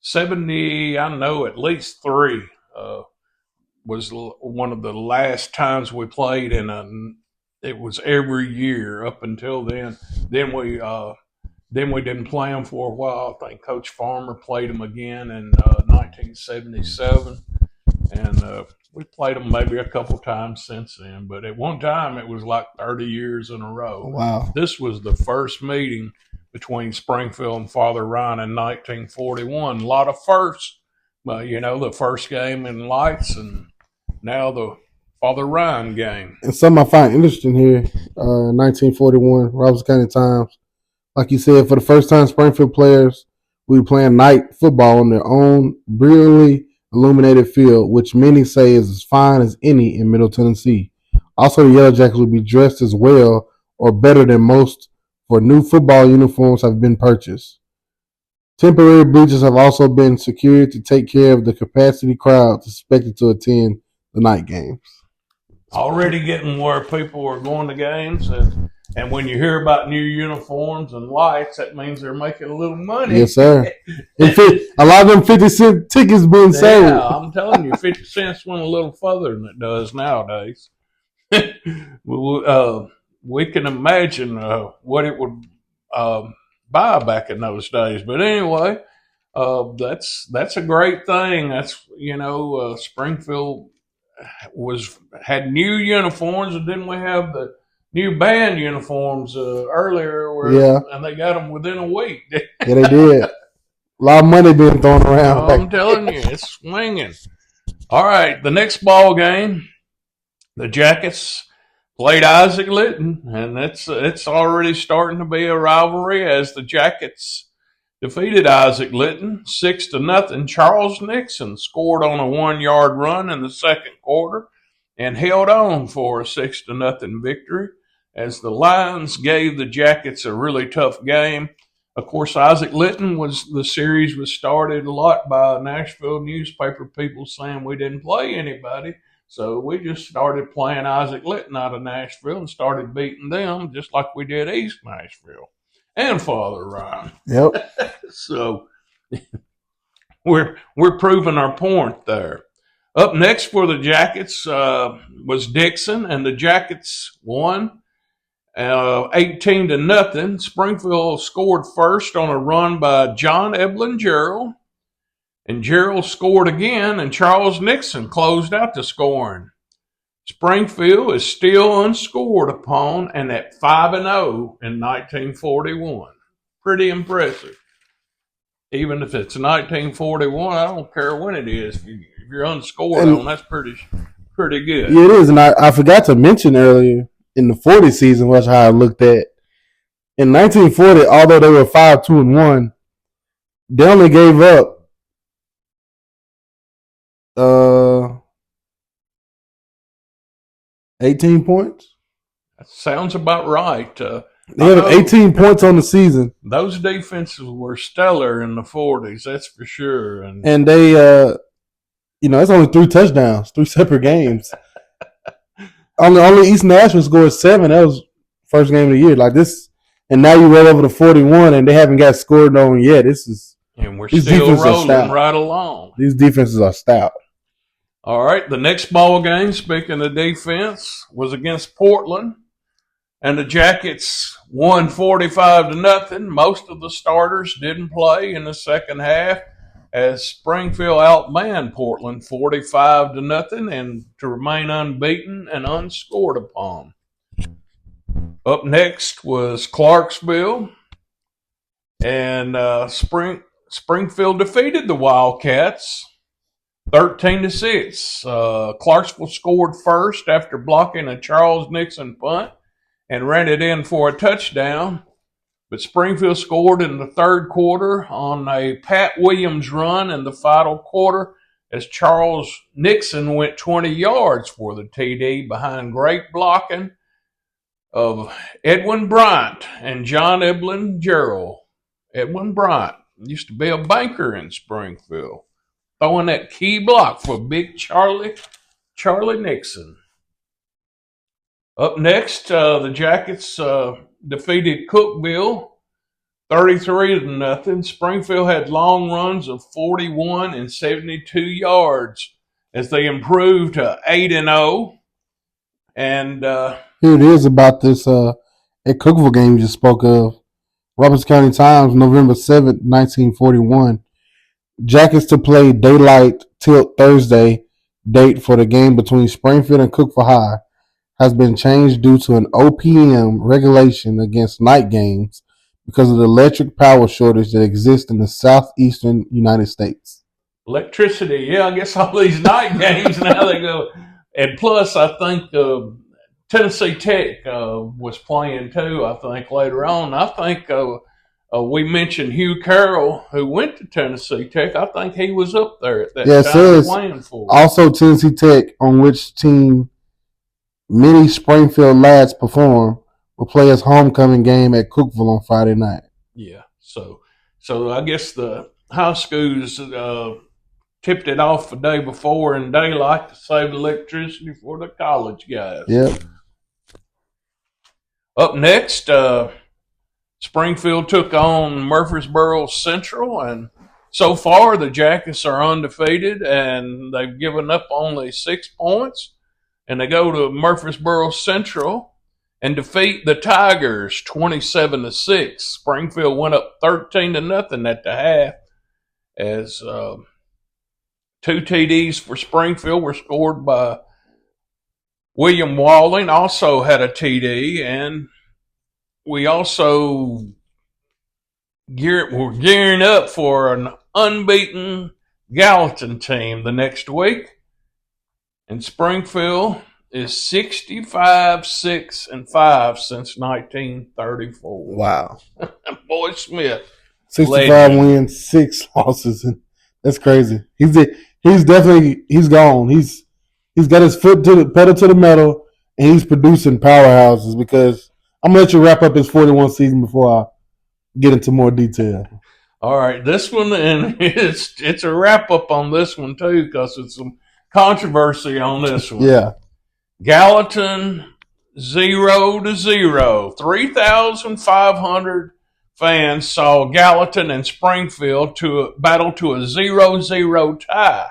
70, I know at least 3 was one of the last times we played, and it was every year up until then. Then we didn't play them for a while. I think Coach Farmer played them again in 1977, and we played them maybe a couple times since then. But at one time, it was like 30 years in a row. Wow! This was the first meeting between Springfield and Father Ryan in 1941. A lot of firsts. The first game in Lights, and now the Father Ryan game. And something I find interesting here, 1941, Robertson County Times. Like you said, for the first time, Springfield players will be playing night football on their own brilliantly illuminated field, which many say is as fine as any in Middle Tennessee. Also, the Yellow Jackets will be dressed as well or better than most, for new football uniforms have been purchased. Temporary bleachers have also been secured to take care of the capacity crowds expected to attend the night games. Already getting where people are going to games, and when you hear about new uniforms and lights, that means they're making a little money. Yes, sir. A lot of them 50-cent tickets being sold. Yeah, I'm telling you, 50 cents went a little further than it does nowadays. We can imagine what it would buy back in those days. But anyway, that's a great thing. That's Springfield had new uniforms, and then we have the new band uniforms earlier, and they got them within a week. Yeah, they did. A lot of money being thrown around. I'm telling you, it's swinging. All right, the next ball game, the Jackets played Isaac Litton, and it's already starting to be a rivalry as the Jackets defeated Isaac Litton 6-0. Charles Nixon scored on a 1-yard run in the second quarter and held on for a 6-0 victory as the Lions gave the Jackets a really tough game. Of course, Isaac Litton the series was started a lot by Nashville newspaper people saying we didn't play anybody. So we just started playing Isaac Litton out of Nashville and started beating them just like we did East Nashville and Father Ryan. Yep. So we're proving our point there. Up next for the Jackets was Dixon, and the Jackets won 18-0. Springfield scored first on a run by John Eblin Gerald, and Gerald scored again, and Charles Nixon closed out the scoring. Springfield is still unscored upon and at 5-0 in 1941. Pretty impressive. Even if it's 1941, I don't care when it is. If you're unscored on, that's pretty good. Yeah, it is. And I forgot to mention earlier, in the 40 season, which how I looked at, in 1940, although they were 5-2-1, they only gave up 18 points. That sounds about right. They have 18 points on the season. Those defenses were stellar in the 40s, that's for sure. And they, it's only 3 touchdowns, 3 separate games. only East Nashville scored 7. That was first game of the year. Like this, and now you roll over to 41, and they haven't got scored on yet. And we're still rolling right along. These defenses are stout. All right, the next ball game, speaking of defense, was against Portland, and the Jackets won 45-0. Most of the starters didn't play in the second half, as Springfield outmanned Portland 45-0 and to remain unbeaten and unscored upon. Up next was Clarksville, and Springfield defeated the Wildcats 13-6. Clarksville scored first after blocking a Charles Nixon punt and ran it in for a touchdown. But Springfield scored in the third quarter on a Pat Williams run in the final quarter as Charles Nixon went 20 yards for the TD behind great blocking of Edwin Bryant and John Eblin Gerald. Edwin Bryant used to be a banker in Springfield, throwing that key block for big Charlie Nixon. Up next, the Jackets defeated Cookeville 33-0. Springfield had long runs of 41 and 72 yards as they improved to 8-0. And here it is about this at Cookeville game you just spoke of. Roberts County Times, November 7th, 1941. Jackets to play daylight till Thursday date for the game between Springfield and Cookeville High has been changed due to an OPM regulation against night games because of the electric power shortage that exists in the southeastern United States. Electricity, yeah, I guess all these night games now they go. And plus, I think Tennessee Tech was playing too, I think, later on. I think we mentioned Hugh Carroll, who went to Tennessee Tech. I think he was up there at that time playing for. Also, Tennessee Tech, on which team many Springfield lads perform, will play his homecoming game at Cookeville on Friday night. Yeah, so I guess the high schools tipped it off the day before in daylight to save electricity for the college guys. Yep. Up next, Springfield took on Murfreesboro Central, and so far the Jackets are undefeated, and they've given up only 6 points. And they go to Murfreesboro Central and defeat the Tigers 27-6. Springfield went up 13-0 at the half, as 2 TDs for Springfield were scored by William Walling, also had a TD, and we also we're gearing up for an unbeaten Gallatin team the next week. And Springfield is 65-6-5 since 1934. Wow. Boy Smith. 65 legend. Wins, 6 losses. That's crazy. He's gone. He's got his foot to the pedal to the metal, and he's producing powerhouses. Because I'm gonna let you wrap up his 41 season before I get into more detail. All right, this one, and it's a wrap up on this one too, because it's some controversy on this one. Yeah. Gallatin 0-0. 3,500 fans saw Gallatin and Springfield to battle to a 0-0 tie.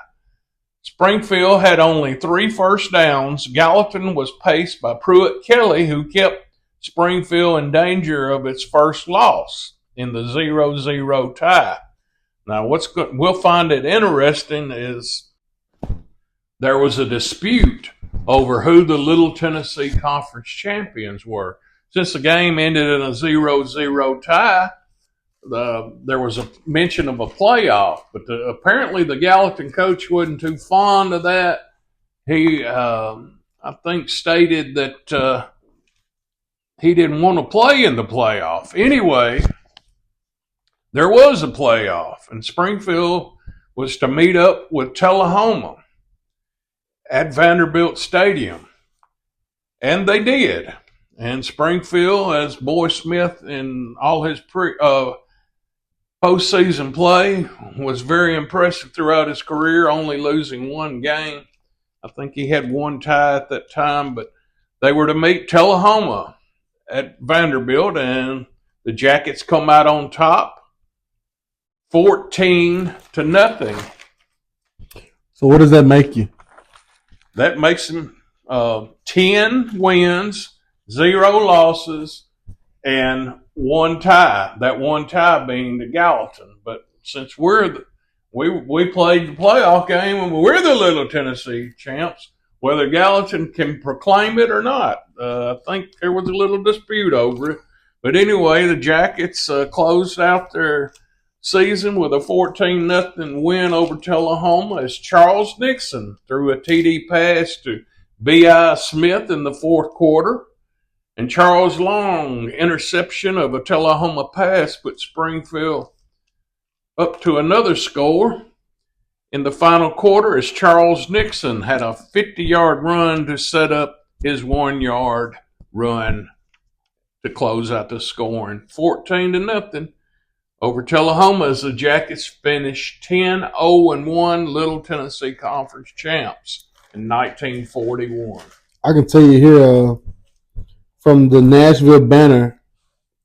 Springfield had only 3 first downs. Gallatin was paced by Pruitt Kelly, who kept Springfield in danger of its first loss in the 0-0 tie. Now, we'll find it interesting is there was a dispute over who the Little Tennessee Conference champions were. Since the game ended in a 0-0 tie, there was a mention of a playoff, but apparently the Gallatin coach wasn't too fond of that. He, I think, stated that he didn't want to play in the playoff. Anyway, there was a playoff, and Springfield was to meet up with Tullahoma. at Vanderbilt Stadium. And they did. And Springfield, as Boy Smith in all his postseason play, was very impressive throughout his career, only losing one game. I think he had one tie at that time, but they were to meet Tullahoma at Vanderbilt, and the Jackets come out on top, 14-0. So what does that make you? That makes them 10 wins, 0 losses, and one tie. That one tie being the Gallatin. But since we played the playoff game and we're the Little Tennessee champs, whether Gallatin can proclaim it or not, I think there was a little dispute over it. But anyway, the Jackets closed out their season with a 14-0 win over Tullahoma as Charles Nixon threw a TD pass to B.I. Smith in the fourth quarter. And Charles Long interception of a Tullahoma pass put Springfield up to another score in the final quarter as Charles Nixon had a 50-yard run to set up his 1-yard run to close out the scoring. 14-0 over Tullahoma as the Jackets finished 10-0-1 Little Tennessee Conference champs in 1941. I can tell you here from the Nashville Banner,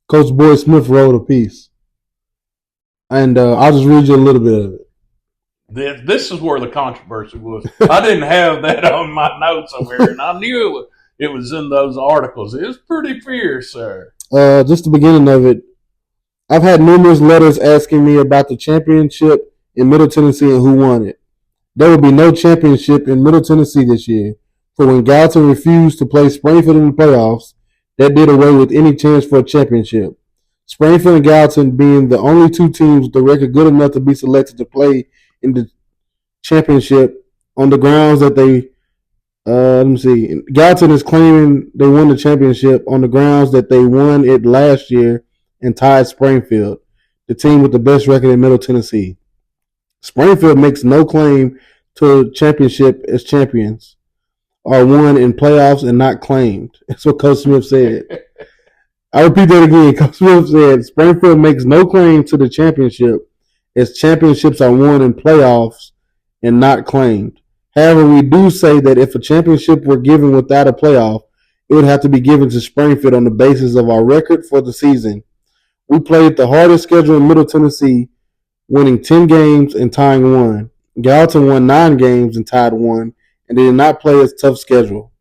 Coach Boy Smith wrote a piece. And I'll just read you a little bit of it. This is where the controversy was. I didn't have that on my notes over here, and I knew it was in those articles. It was pretty fierce, sir. Just the beginning of it. I've had numerous letters asking me about the championship in Middle Tennessee and who won it. There will be no championship in Middle Tennessee this year, for when Gallatin refused to play Springfield in the playoffs, that did away with any chance for a championship. Springfield and Gallatin being the only two teams with the record good enough to be selected to play in the championship on the grounds that they Gallatin is claiming they won the championship on the grounds that they won it last year and tied Springfield, the team with the best record in Middle Tennessee. Springfield makes no claim to a championship as champions, are won in playoffs and not claimed. That's what Coach Smith said. I repeat that again. Coach Smith said Springfield makes no claim to the championship as championships are won in playoffs and not claimed. However, we do say that if a championship were given without a playoff, it would have to be given to Springfield on the basis of our record for the season. We played the hardest schedule in Middle Tennessee, winning 10 games and tying 1. Gallatin won 9 games and tied 1, and they did not play a tough schedule.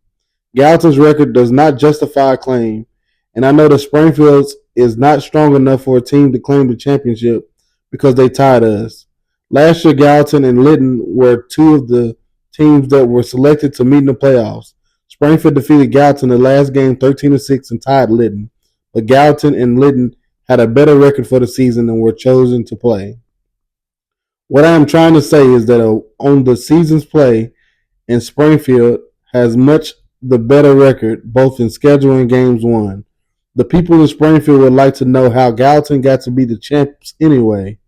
Gallatin's record does not justify a claim, and I know that Springfield's is not strong enough for a team to claim the championship because they tied us. Last year, Gallatin and Lytton were two of the teams that were selected to meet in the playoffs. Springfield defeated Gallatin in the last game 13-6 and tied Lytton, but Gallatin and Lytton had a better record for the season and were chosen to play. What I am trying to say is that on the season's play, and Springfield has much the better record, both in schedule and games won. The people in Springfield would like to know how Gallatin got to be the champs anyway.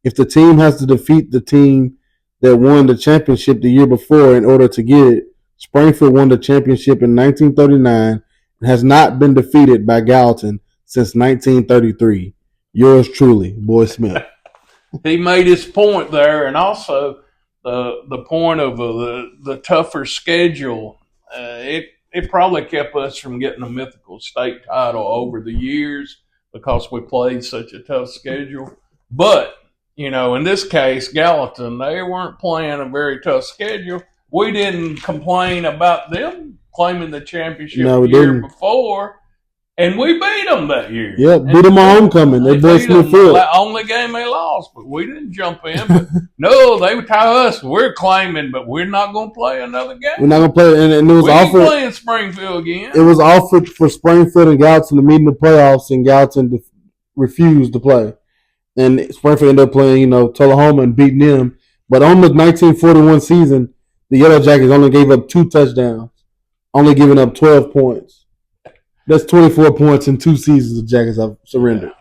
If the team has to defeat the team that won the championship the year before in order to get it, Springfield won the championship in 1939 and has not been defeated by Gallatin since 1933. Yours truly, Boy Smith. He made his point there, and also the point of the tougher schedule. It probably kept us from getting a mythical state title over the years because we played such a tough schedule. But, in this case, Gallatin, they weren't playing a very tough schedule. We didn't complain about them claiming the championship the year before, and we beat them that year. Yeah, beat them on homecoming. They beat them the only game they lost, but we didn't jump in. But no, they would tell us we're claiming, but we're not going to play another game. We're not going to play, and it was offered playing Springfield again. It was offered for Springfield and Gallatin to meet in the playoffs, and Gallatin refused to play. And Springfield ended up playing, Tullahoma and beating them. But on the 1941 season, the Yellow Jackets only gave up 2 touchdowns, only giving up 12 points. That's 24 points in 2 seasons the Jackets have surrendered.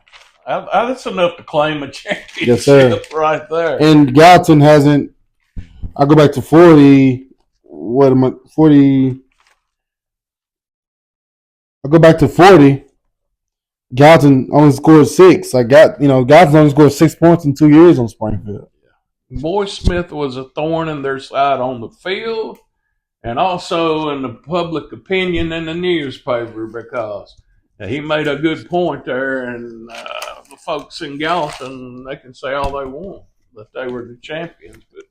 Yeah. That's enough to claim a championship, yes, sir, right there. And Gallatin hasn't. I go back to 40. what am I 40? I go back to 40. Gallatin only scored 6. Gallatin only scored 6 points in 2 years on Springfield. Boy Smith was a thorn in their side on the field and also in the public opinion in the newspaper because he made a good point there, and the folks in Gallatin, they can say all they want that they were the champions, but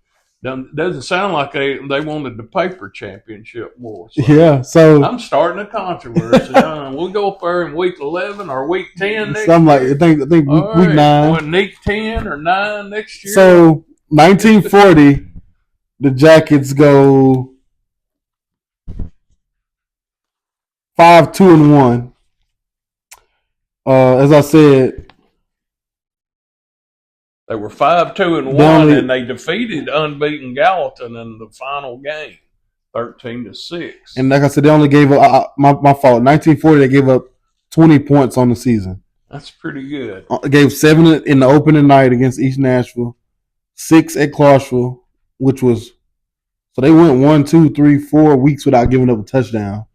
doesn't sound like they wanted the paper championship more. So yeah, so I'm starting a controversy. We'll go up there in week 11 or week 10 next something year. I think week 9. What, week 10 or 9 next year? So 1940, the Jackets go 5-2-1. As I said, they were 5-2-1, and they defeated unbeaten Gallatin in the final game, 13-6. And like I said, they only gave up. My fault. 1940, they gave up 20 points on the season. That's pretty good. Gave 7 in the opening night against East Nashville, 6 at Clarksville, which was so they went 1, 2, 3, 4 weeks without giving up a touchdown.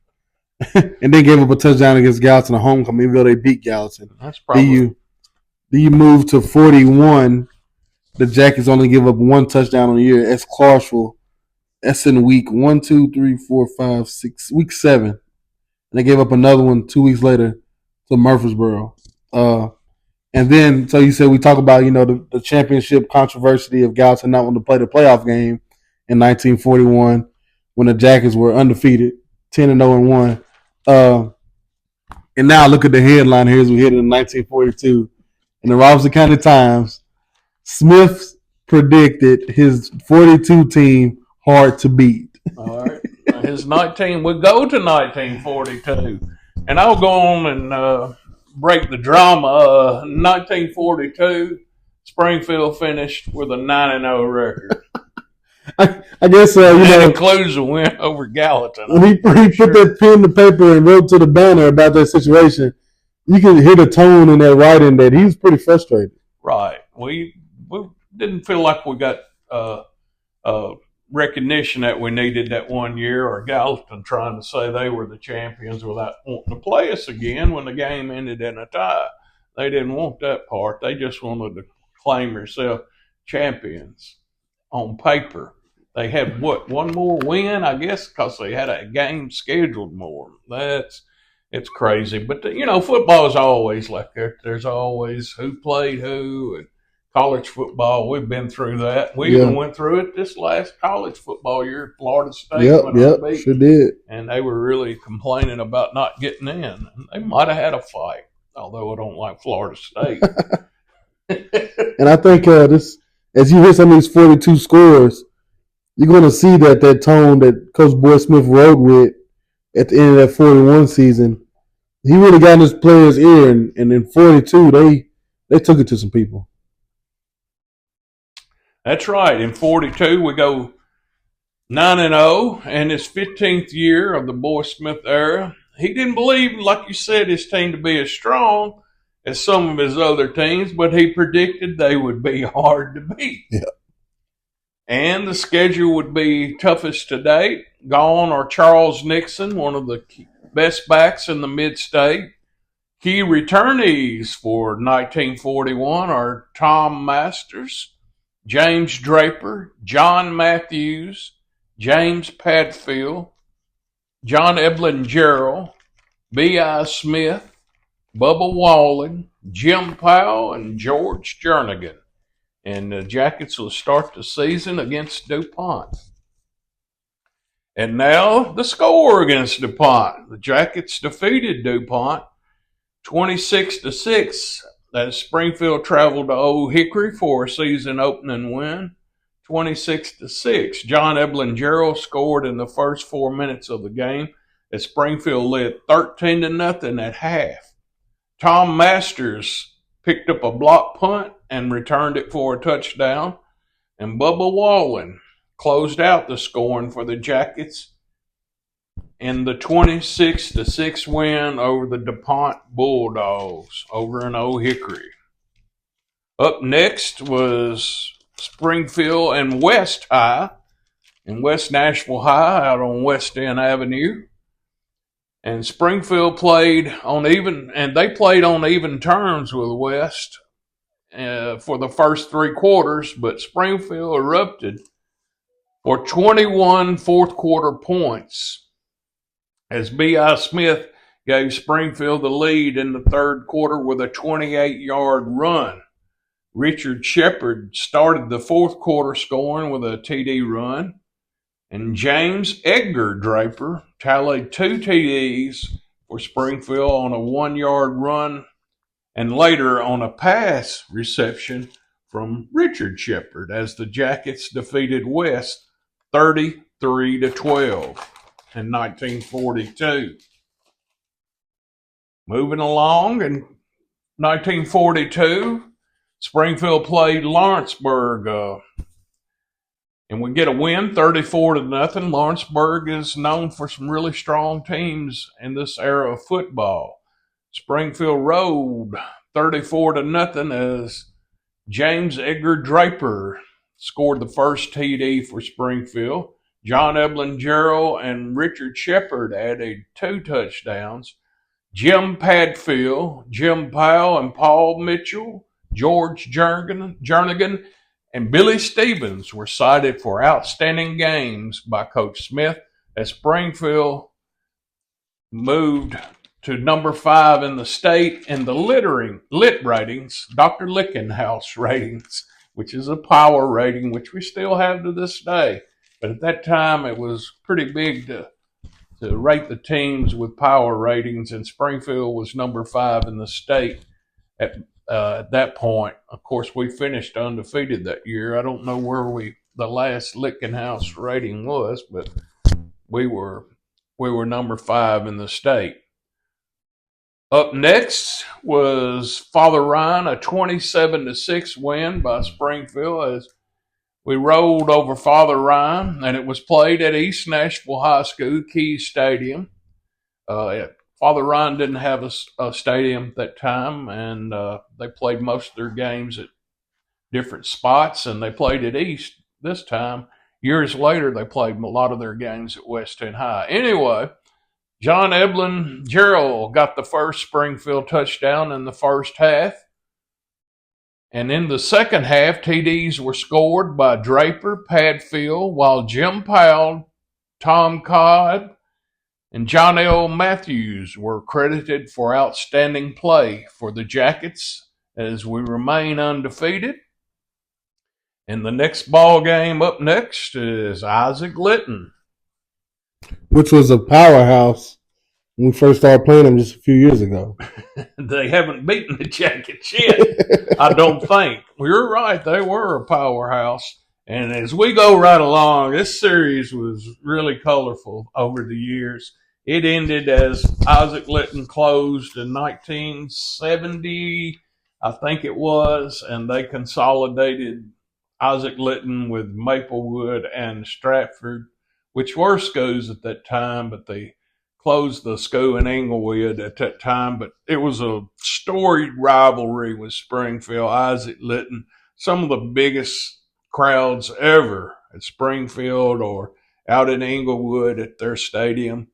And then gave up a touchdown against Gallatin at homecoming, even though they beat Gallatin. That's probably. Then you move to 41. The Jackets only give up 1 touchdown on the year. That's Clarksville. That's in week 1, 2, 3, 4, 5, 6, week 7. And they gave up another one 2 weeks later to Murfreesboro. And then, so you said we talk about, the championship controversy of Gallatin not wanting to play the playoff game in 1941 when the Jackets were undefeated, 10-0-1. And now look at the headline here as we hit in 1942. In the Robeson County Times, Smith predicted his 42 team hard to beat. All right. His 19, we'll go to 1942. And I'll go on and break the drama. 1942, Springfield finished with a 9-0 record. I guess, that includes a win over Gallatin. When he put that pen to paper and wrote to the banner about that situation, you can hear the tone in that writing that he was pretty frustrated. Right. We didn't feel like we got recognition that we needed that one year, or Gallatin trying to say they were the champions without wanting to play us again when the game ended in a tie. They didn't want that part. They just wanted to claim themselves champions on paper. They had, one more win, I guess, because they had a game scheduled more. It's crazy. But, football is always like that. There's always who played who, and college football, we've been through that. We even went through it this last college football year. Florida State Yep, sure did. And they were really complaining about not getting in. And they might have had a fight, although I don't like Florida State. And I think as you hear some of these 42 scores, you're going to see that tone that Coach Boy Smith rode with at the end of that 41 season. He really got in his players' ear, and in 42, they took it to some people. That's right. In 42, we go 9-0, and his 15th year of the Boy Smith era. He didn't believe, like you said, his team to be as strong as some of his other teams, but he predicted they would be hard to beat. Yeah. And the schedule would be toughest to date. Gone are Charles Nixon, one of the best backs in the mid-state. Key returnees for 1941 are Tom Masters, James Draper, John Matthews, James Padfield, John Eblin Gerald, B.I. Smith, Bubba Walling, Jim Powell, and George Jernigan. And the Jackets will start the season against DuPont. And now the score against DuPont. The Jackets defeated DuPont 26-6. As Springfield traveled to Old Hickory for a season opening win, 26-6. John Eblin Gerald scored in the first 4 minutes of the game as Springfield led 13-0 at half. Tom Masters picked up a block punt and returned it for a touchdown. And Bubba Walling closed out the scoring for the Jackets in the 26-6 win over the DuPont Bulldogs over in Old Hickory. Up next was Springfield and West High in West Nashville High out on West End Avenue. And Springfield played on even terms with West for the first three quarters, but Springfield erupted for 21 fourth quarter points as B.I. Smith gave Springfield the lead in the third quarter with a 28-yard run. Richard Shepard started the fourth quarter scoring with a TD run, and James Edgar Draper tallied 2 TDs for Springfield on a 1-yard run and later on a pass reception from Richard Shepard as the Jackets defeated West 33-12 in 1942. Moving along, in 1942, Springfield played Lawrenceburg, and we get a win, 34-0. Lawrenceburg is known for some really strong teams in this era of football. Springfield rode 34-0 as James Edgar Draper scored the first TD for Springfield. John Eblin Gerald and Richard Shepard added 2 touchdowns. Jim Padfield, Jim Powell, and Paul Mitchell, George Jernigan, and Billy Stevens were cited for outstanding games by Coach Smith as Springfield moved to number 5 in the state in the lit ratings, Dr. Lickenhouse ratings, which is a power rating, which we still have to this day. But at that time, it was pretty big to rate the teams with power ratings, and Springfield was number 5 in the state at that point. Of course, we finished undefeated that year. I don't know where the last Lickenhouse rating was, but we were number 5 in the state. Up next was Father Ryan, a 27-6 win by Springfield as we rolled over Father Ryan, and it was played at East Nashville High School, Key Stadium. Father Ryan didn't have a stadium at that time, and they played most of their games at different spots, and they played at East this time. Years later, they played a lot of their games at West End High. Anyway, John Eblin Gerald got the first Springfield touchdown in the first half. And in the second half, TDs were scored by Draper, Padfield, while Jim Powell, Tom Codd, and John L. Matthews were credited for outstanding play for the Jackets as we remain undefeated. And the next ball game up next is Isaac Litton, which was a powerhouse when we first started playing them just a few years ago. They haven't beaten the Jackets yet, I don't think. You're right, they were a powerhouse. And as we go right along, this series was really colorful over the years. It ended as Isaac Litton closed in 1970, I think it was, and they consolidated Isaac Litton with Maplewood and Stratford, which were schools at that time, but they closed the school in Englewood at that time. But it was a storied rivalry with Springfield. Isaac Litton, some of the biggest crowds ever at Springfield or out in Englewood at their stadium.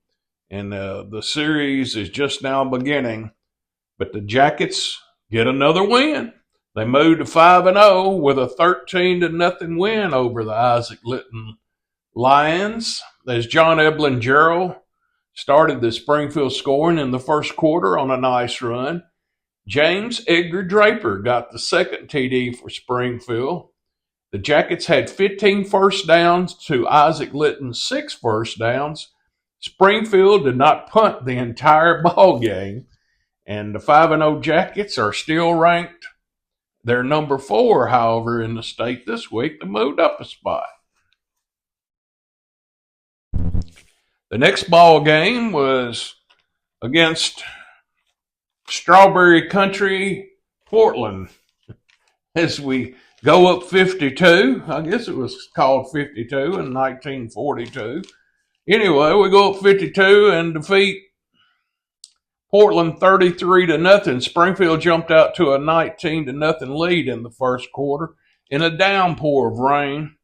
And the series is just now beginning, but the Jackets get another win. They moved to 5-0 with a 13-0 win over the Isaac Litton Lions as John Eblin Gerald started the Springfield scoring in the first quarter on a nice run. James Edgar Draper got the second TD for Springfield. The Jackets had 15 first downs to Isaac Litton's 6 first downs. Springfield did not punt the entire ball game, and the 5-0 Jackets are still ranked. They're number 4, however, in the state this week. They moved up a spot. The next ball game was against Strawberry Country, Portland. As we go up 52, I guess it was called 52 in 1942. Anyway, we go up 52 and defeat Portland 33-0. Springfield jumped out to a 19-0 lead in the first quarter in a downpour of rain.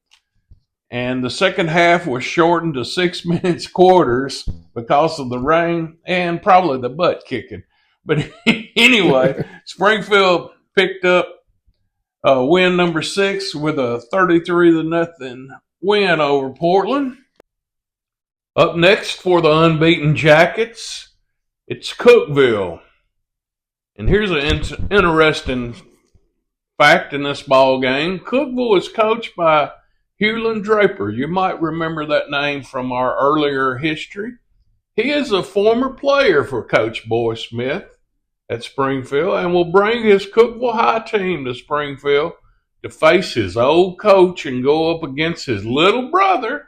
And the second half was shortened to 6 minutes quarters because of the rain and probably the butt kicking. But anyway, Springfield picked up win number 6 with a 33-0 win over Portland. Up next for the unbeaten Jackets, it's Cookeville. And here's an interesting fact in this ball game. Cookeville is coached by Hewlin Draper. You might remember that name from our earlier history. He is a former player for Coach Boy Smith at Springfield and will bring his Cookeville High team to Springfield to face his old coach and go up against his little brother,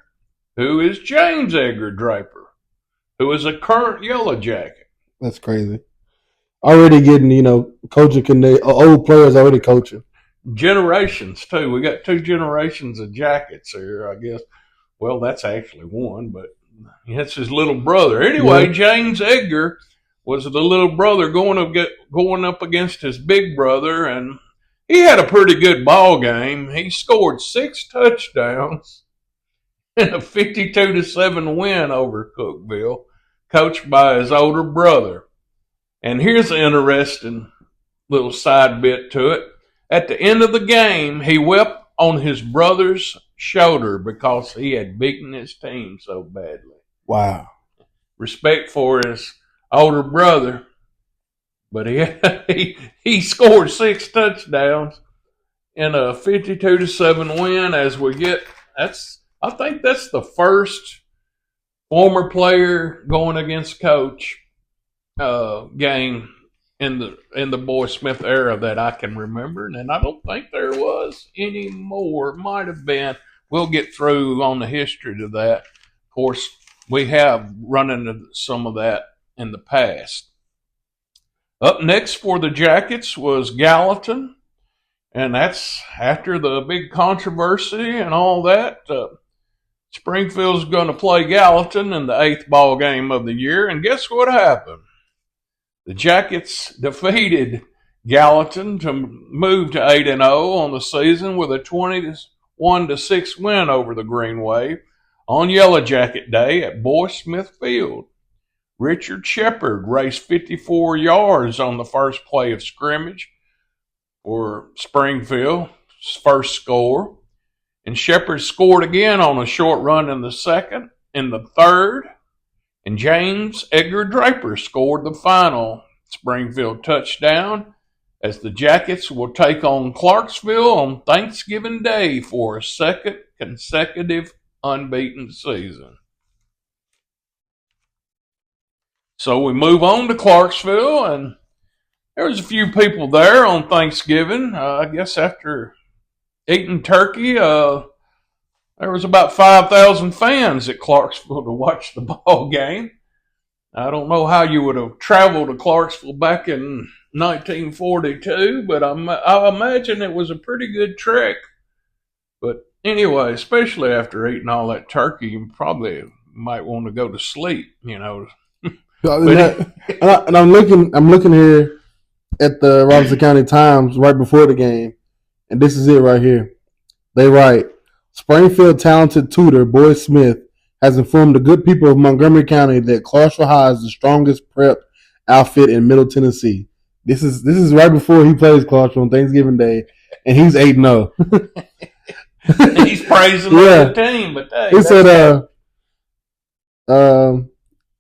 who is James Edgar Draper, who is a current Yellow Jacket. That's crazy. Already getting, coaching, old players already coaching. Generations, too. We got 2 generations of Jackets here, I guess. Well, that's actually one, but it's his little brother. Anyway, yeah. James Edgar was the little brother going up against his big brother, and he had a pretty good ball game. He scored 6 touchdowns in a 52-7 win over Cookeville, coached by his older brother. And here's an interesting little side bit to it. At the end of the game, he wept on his brother's shoulder because he had beaten his team so badly. Wow. Respect for his older brother, but he scored 6 touchdowns in a 52-7 win. As we get, I think that's the first former player going against coach game in the Boy Smith era that I can remember, and I don't think there was any more. Might have been. We'll get through on the history to that. Of course, we have run into some of that in the past. Up next for the Jackets was Gallatin, and that's after the big controversy and all that. Springfield's going to play Gallatin in the 8th ball game of the year, and guess what happened? The Jackets defeated Gallatin to move to 8-0 on the season with a 21-6 win over the Green Wave on Yellow Jacket Day at Boy Smith Field. Richard Shepard raced 54 yards on the first play of scrimmage for Springfield's first score. And Shepard scored again on a short run in the second, in the third. And James Edgar Draper scored the final Springfield touchdown as the Jackets will take on Clarksville on Thanksgiving Day for a second consecutive unbeaten season. So we move on to Clarksville, and there was a few people there on Thanksgiving. I guess after eating turkey, there was about 5,000 fans at Clarksville to watch the ball game. I don't know how you would have traveled to Clarksville back in 1942, but I imagine it was a pretty good trek. But anyway, especially after eating all that turkey, you probably might want to go to sleep, And I'm looking here at the Robeson County Times right before the game, and this is it right here. They write, Springfield talented tutor Boy Smith has informed the good people of Montgomery County that Clarksville High is the strongest prep outfit in Middle Tennessee. This is right before he plays Clarksville on Thanksgiving Day, and he's 8-0. He's praising the team, but hey, he said,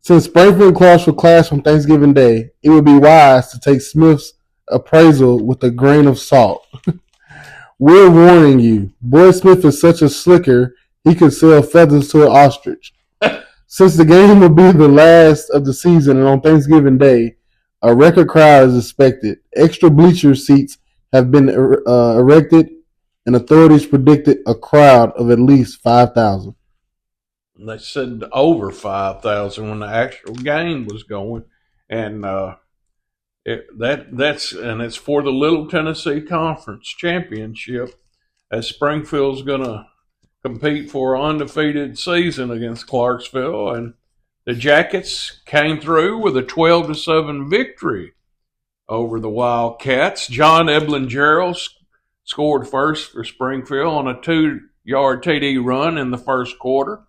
since Springfield and Clarksville clash on Thanksgiving Day, it would be wise to take Smith's appraisal with a grain of salt. We're warning you, Boy Smith is such a slicker, he could sell feathers to an ostrich. Since the game will be the last of the season and on Thanksgiving Day, a record crowd is expected. Extra bleacher seats have been erected, and authorities predicted a crowd of at least 5,000. They said over 5,000 when the actual game was going, and it's for the Little Tennessee Conference Championship, as Springfield's going to compete for an undefeated season against Clarksville, and the Jackets came through with a 12-7 victory over the Wildcats. John Eblin Gerald scored first for Springfield on a yard TD run in the first quarter.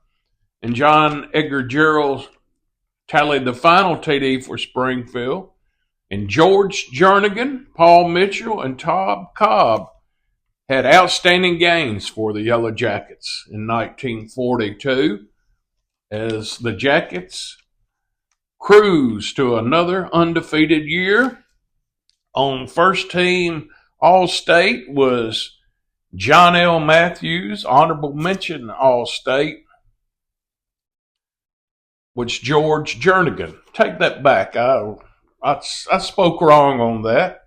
And John Edgar Gerald tallied the final TD for Springfield. And George Jernigan, Paul Mitchell, and Todd Cobb had outstanding gains for the Yellow Jackets in 1942 as the Jackets cruised to another undefeated year. On first team All-State was John L. Matthews. Honorable mention All-State was George Jernigan. Take that back. I spoke wrong on that.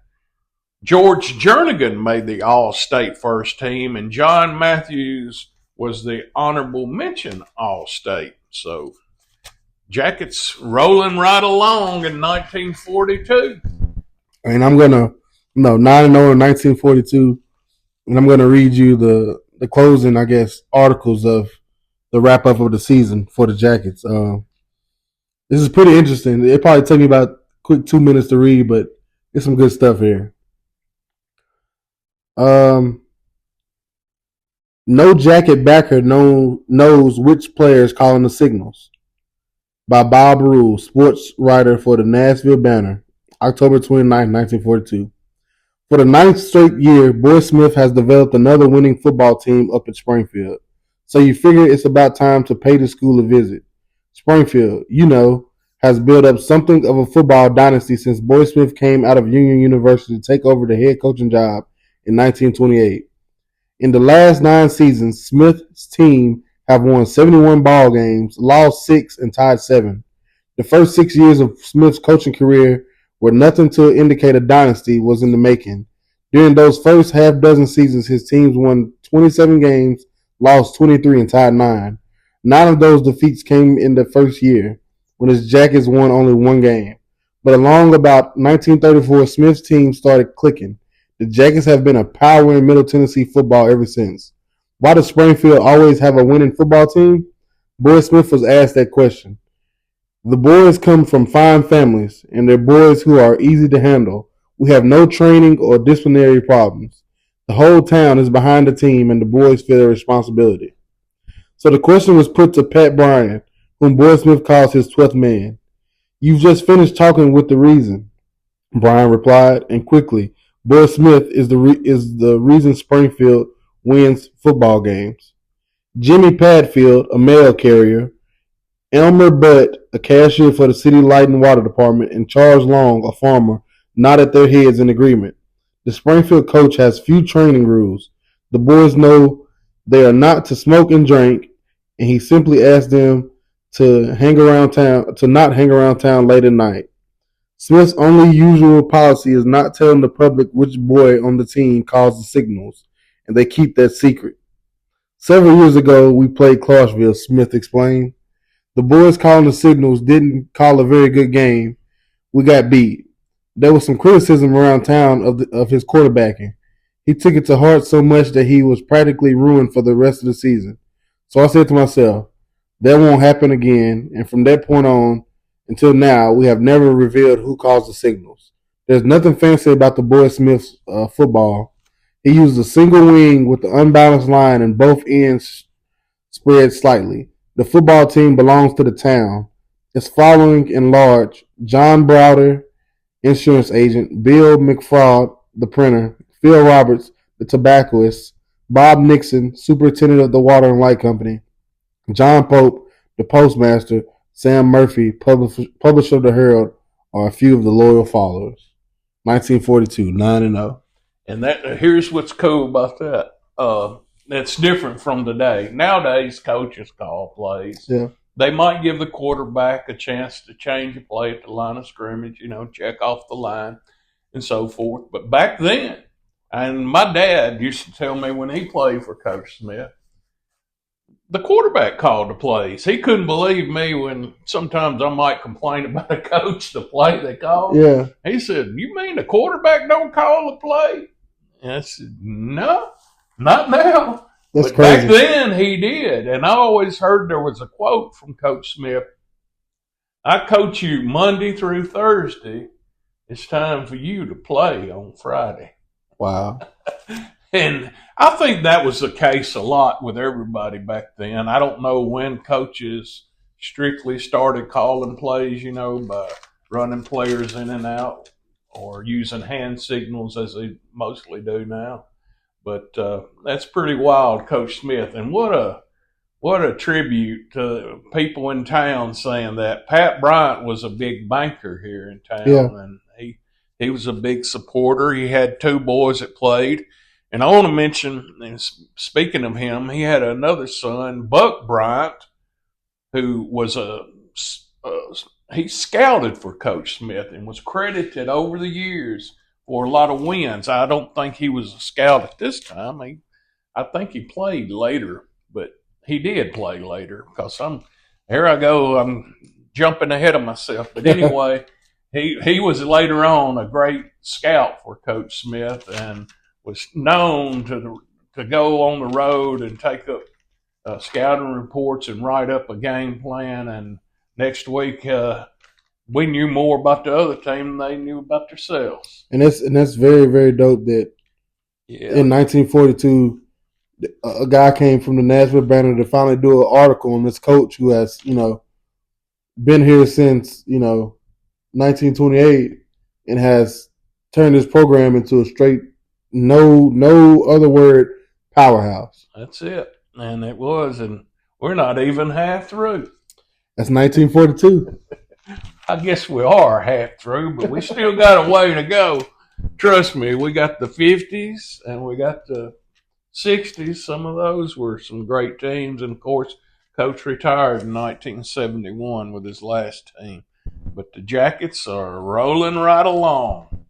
George Jernigan made the All-State first team, and John Matthews was the honorable mention All-State. So, Jackets rolling right along in 1942. And I'm going to, 9-0 in 1942, and I'm going to read you the closing, I guess, articles of the wrap-up of the season for the Jackets. This is pretty interesting. It probably took me about a quick 2 minutes to read, but there's some good stuff here. No Jacket backer knows which players calling the signals. By Bob Rule, sports writer for the Nashville Banner, October 29, 1942. For the 9th straight year, Boy Smith has developed another winning football team up at Springfield. So you figure it's about time to pay the school a visit. Springfield, has built up something of a football dynasty since Boy Smith came out of Union University to take over the head coaching job in 1928. In the last 9 seasons, Smith's team have won 71 ball games, lost 6, and tied 7. The first 6 years of Smith's coaching career where nothing to indicate a dynasty was in the making. During those first half dozen seasons, his teams won 27 games, lost 23, and tied 9. 9 of those defeats came in the first year, when his Jackets won only 1 game. But along about 1934, Smith's team started clicking. The Jackets have been a power in Middle Tennessee football ever since. Why does Springfield always have a winning football team? Boy Smith was asked that question. The boys come from fine families, and they're boys who are easy to handle. We have no training or disciplinary problems. The whole town is behind the team, and the boys feel their responsibility. So the question was put to Pat Bryan, whom Boy Smith calls his 12th man. You've just finished talking with the reason, Bryan replied, and quickly, Boy Smith is the reason Springfield wins football games. Jimmy Padfield, a mail carrier, Elmer Butt, a cashier for the city light and water department, and Charles Long, a farmer, nodded their heads in agreement. The Springfield coach has few training rules. The boys know they are not to smoke and drink, and he simply asked them to not hang around town late at night. Smith's only usual policy is not telling the public which boy on the team calls the signals, and they keep that secret. Several years ago, we played Clarksville, Smith explained. The boys calling the signals didn't call a very good game. We got beat. There was some criticism around town of his quarterbacking. He took it to heart so much that he was practically ruined for the rest of the season. So I said to myself, that won't happen again, and from that point on, until now, we have never revealed who calls the signals. There's nothing fancy about the Boy Smith's football. He uses a single wing with the unbalanced line and both ends spread slightly. The football team belongs to the town. Its following in large: John Browder, insurance agent; Bill McFraud, the printer; Phil Roberts, the tobacconist; Bob Nixon, superintendent of the Water and Light Company; John Pope, the postmaster; Sam Murphy, publisher of the Herald, are a few of the loyal followers. 1942, 9-0. And here's what's cool about that. That's different from today. Nowadays, coaches call plays. Yeah. They might give the quarterback a chance to change a play at the line of scrimmage, check off the line and so forth. But back then, and my dad used to tell me when he played for Coach Smith, the quarterback called the plays. He couldn't believe me when sometimes I might complain about a coach, the play they called. Yeah. He said, "You mean the quarterback don't call the play?" And I said, "No, not now." That's but crazy. Back then he did. And I always heard there was a quote from Coach Smith. "I coach you Monday through Thursday. It's time for you to play on Friday." Wow. And I think that was the case a lot with everybody back then. I don't know when coaches strictly started calling plays, by running players in and out or using hand signals as they mostly do now. But that's pretty wild, Coach Smith. And what a tribute to people in town saying that. Pat Bryant was a big banker here in town, Yeah. and he was a big supporter. He had two boys that played. And I want to mention, and speaking of him, he had another son, Buck Bryant, who was he scouted for Coach Smith and was credited over the years for a lot of wins. I don't think he was a scout at this time. I think he played later, but he did play later because I'm jumping ahead of myself. But anyway, he was later on a great scout for Coach Smith and was known to go on the road and take up scouting reports and write up a game plan. And next week, we knew more about the other team than they knew about themselves. And that's very, very dope that in 1942, a guy came from the Nashville Banner to finally do an article on this coach who has, been here since, 1928 and has turned his program into a straight, no other word, powerhouse. That's it. And it was, and we're not even half through. That's 1942. I guess we are half through, but we still got a way to go. Trust me, we got the 50s and we got the 60s. Some of those were some great teams. And, of course, Coach retired in 1971 with his last team. But the Jackets are rolling right along.